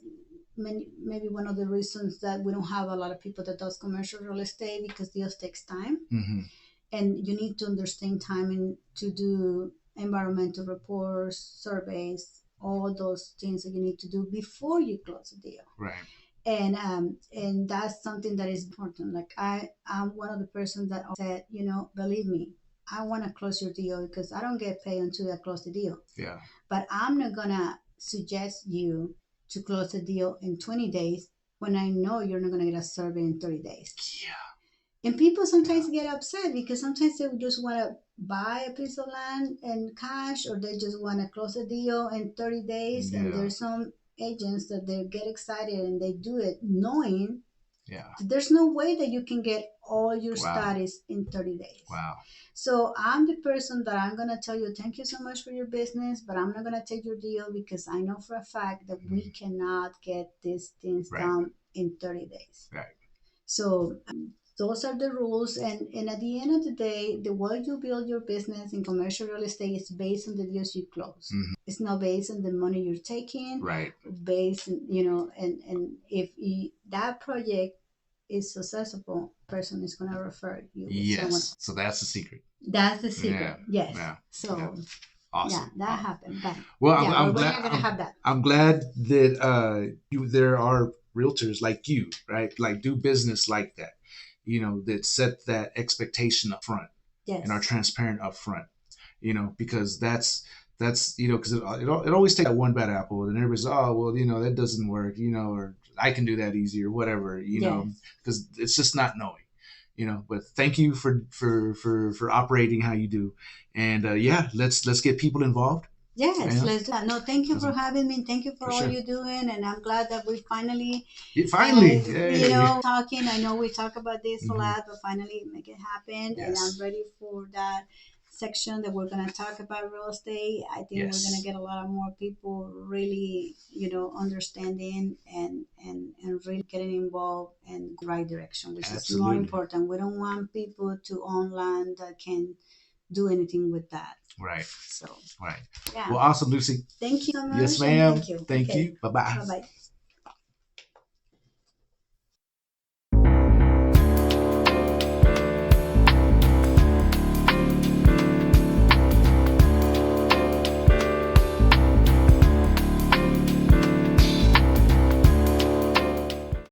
maybe one of the reasons that we don't have a lot of people that does commercial real estate, because deals takes time, and you need to understand timing to do environmental reports, surveys, all those things that you need to do before you close a deal. Right. And that's something that is important. Like I'm one of the persons that said, believe me, I want to close your deal because I don't get paid until I close the deal. Yeah. But I'm not gonna suggest you to close the deal in 20 days when I know you're not going to get a survey in 30 days. Yeah. And people sometimes get upset because sometimes they just want to buy a piece of land and cash, or they just want to close a deal in 30 days. And there's some agents that they get excited and they do it knowing there's no way that you can get all your studies in 30 days. Wow. So I'm the person that I'm going to tell you, thank you so much for your business, but I'm not going to take your deal because I know for a fact that we cannot get these things done in 30 days. Right. So those are the rules. And at the end of the day, the way you build your business in commercial real estate is based on the deals you close. It's not based on the money you're taking. Right. Based, and if that project is successful, person is going to refer you with someone. So that's the secret. That's the secret. Yes. Yeah. So awesome. That happened. But well, I'm glad. Have that. I'm glad that there are realtors like you, right? Like do business like that, that set that expectation up front and are transparent up front, because that's because it always takes that one bad apple, and everybody's that doesn't work, or I can do that easy or whatever, because it's just not knowing, but thank you for operating how you do. And let's get people involved. Yes, let's do that. No, thank you for having me. Thank you for all you're doing. And I'm glad that we finally, talking. I know we talk about this a lot, but finally make it happen. Yes. And I'm ready for that section that we're going to talk about real estate. I think we're going to get a lot of more people really, understanding and really getting involved in the right direction, which is more important. We don't want people to own land that can do anything with that. Right. So. Right. Yeah. Well, awesome, Lucy. Thank you so much. Yes, ma'am. Thank you. Thank you. Bye-bye. Bye-bye.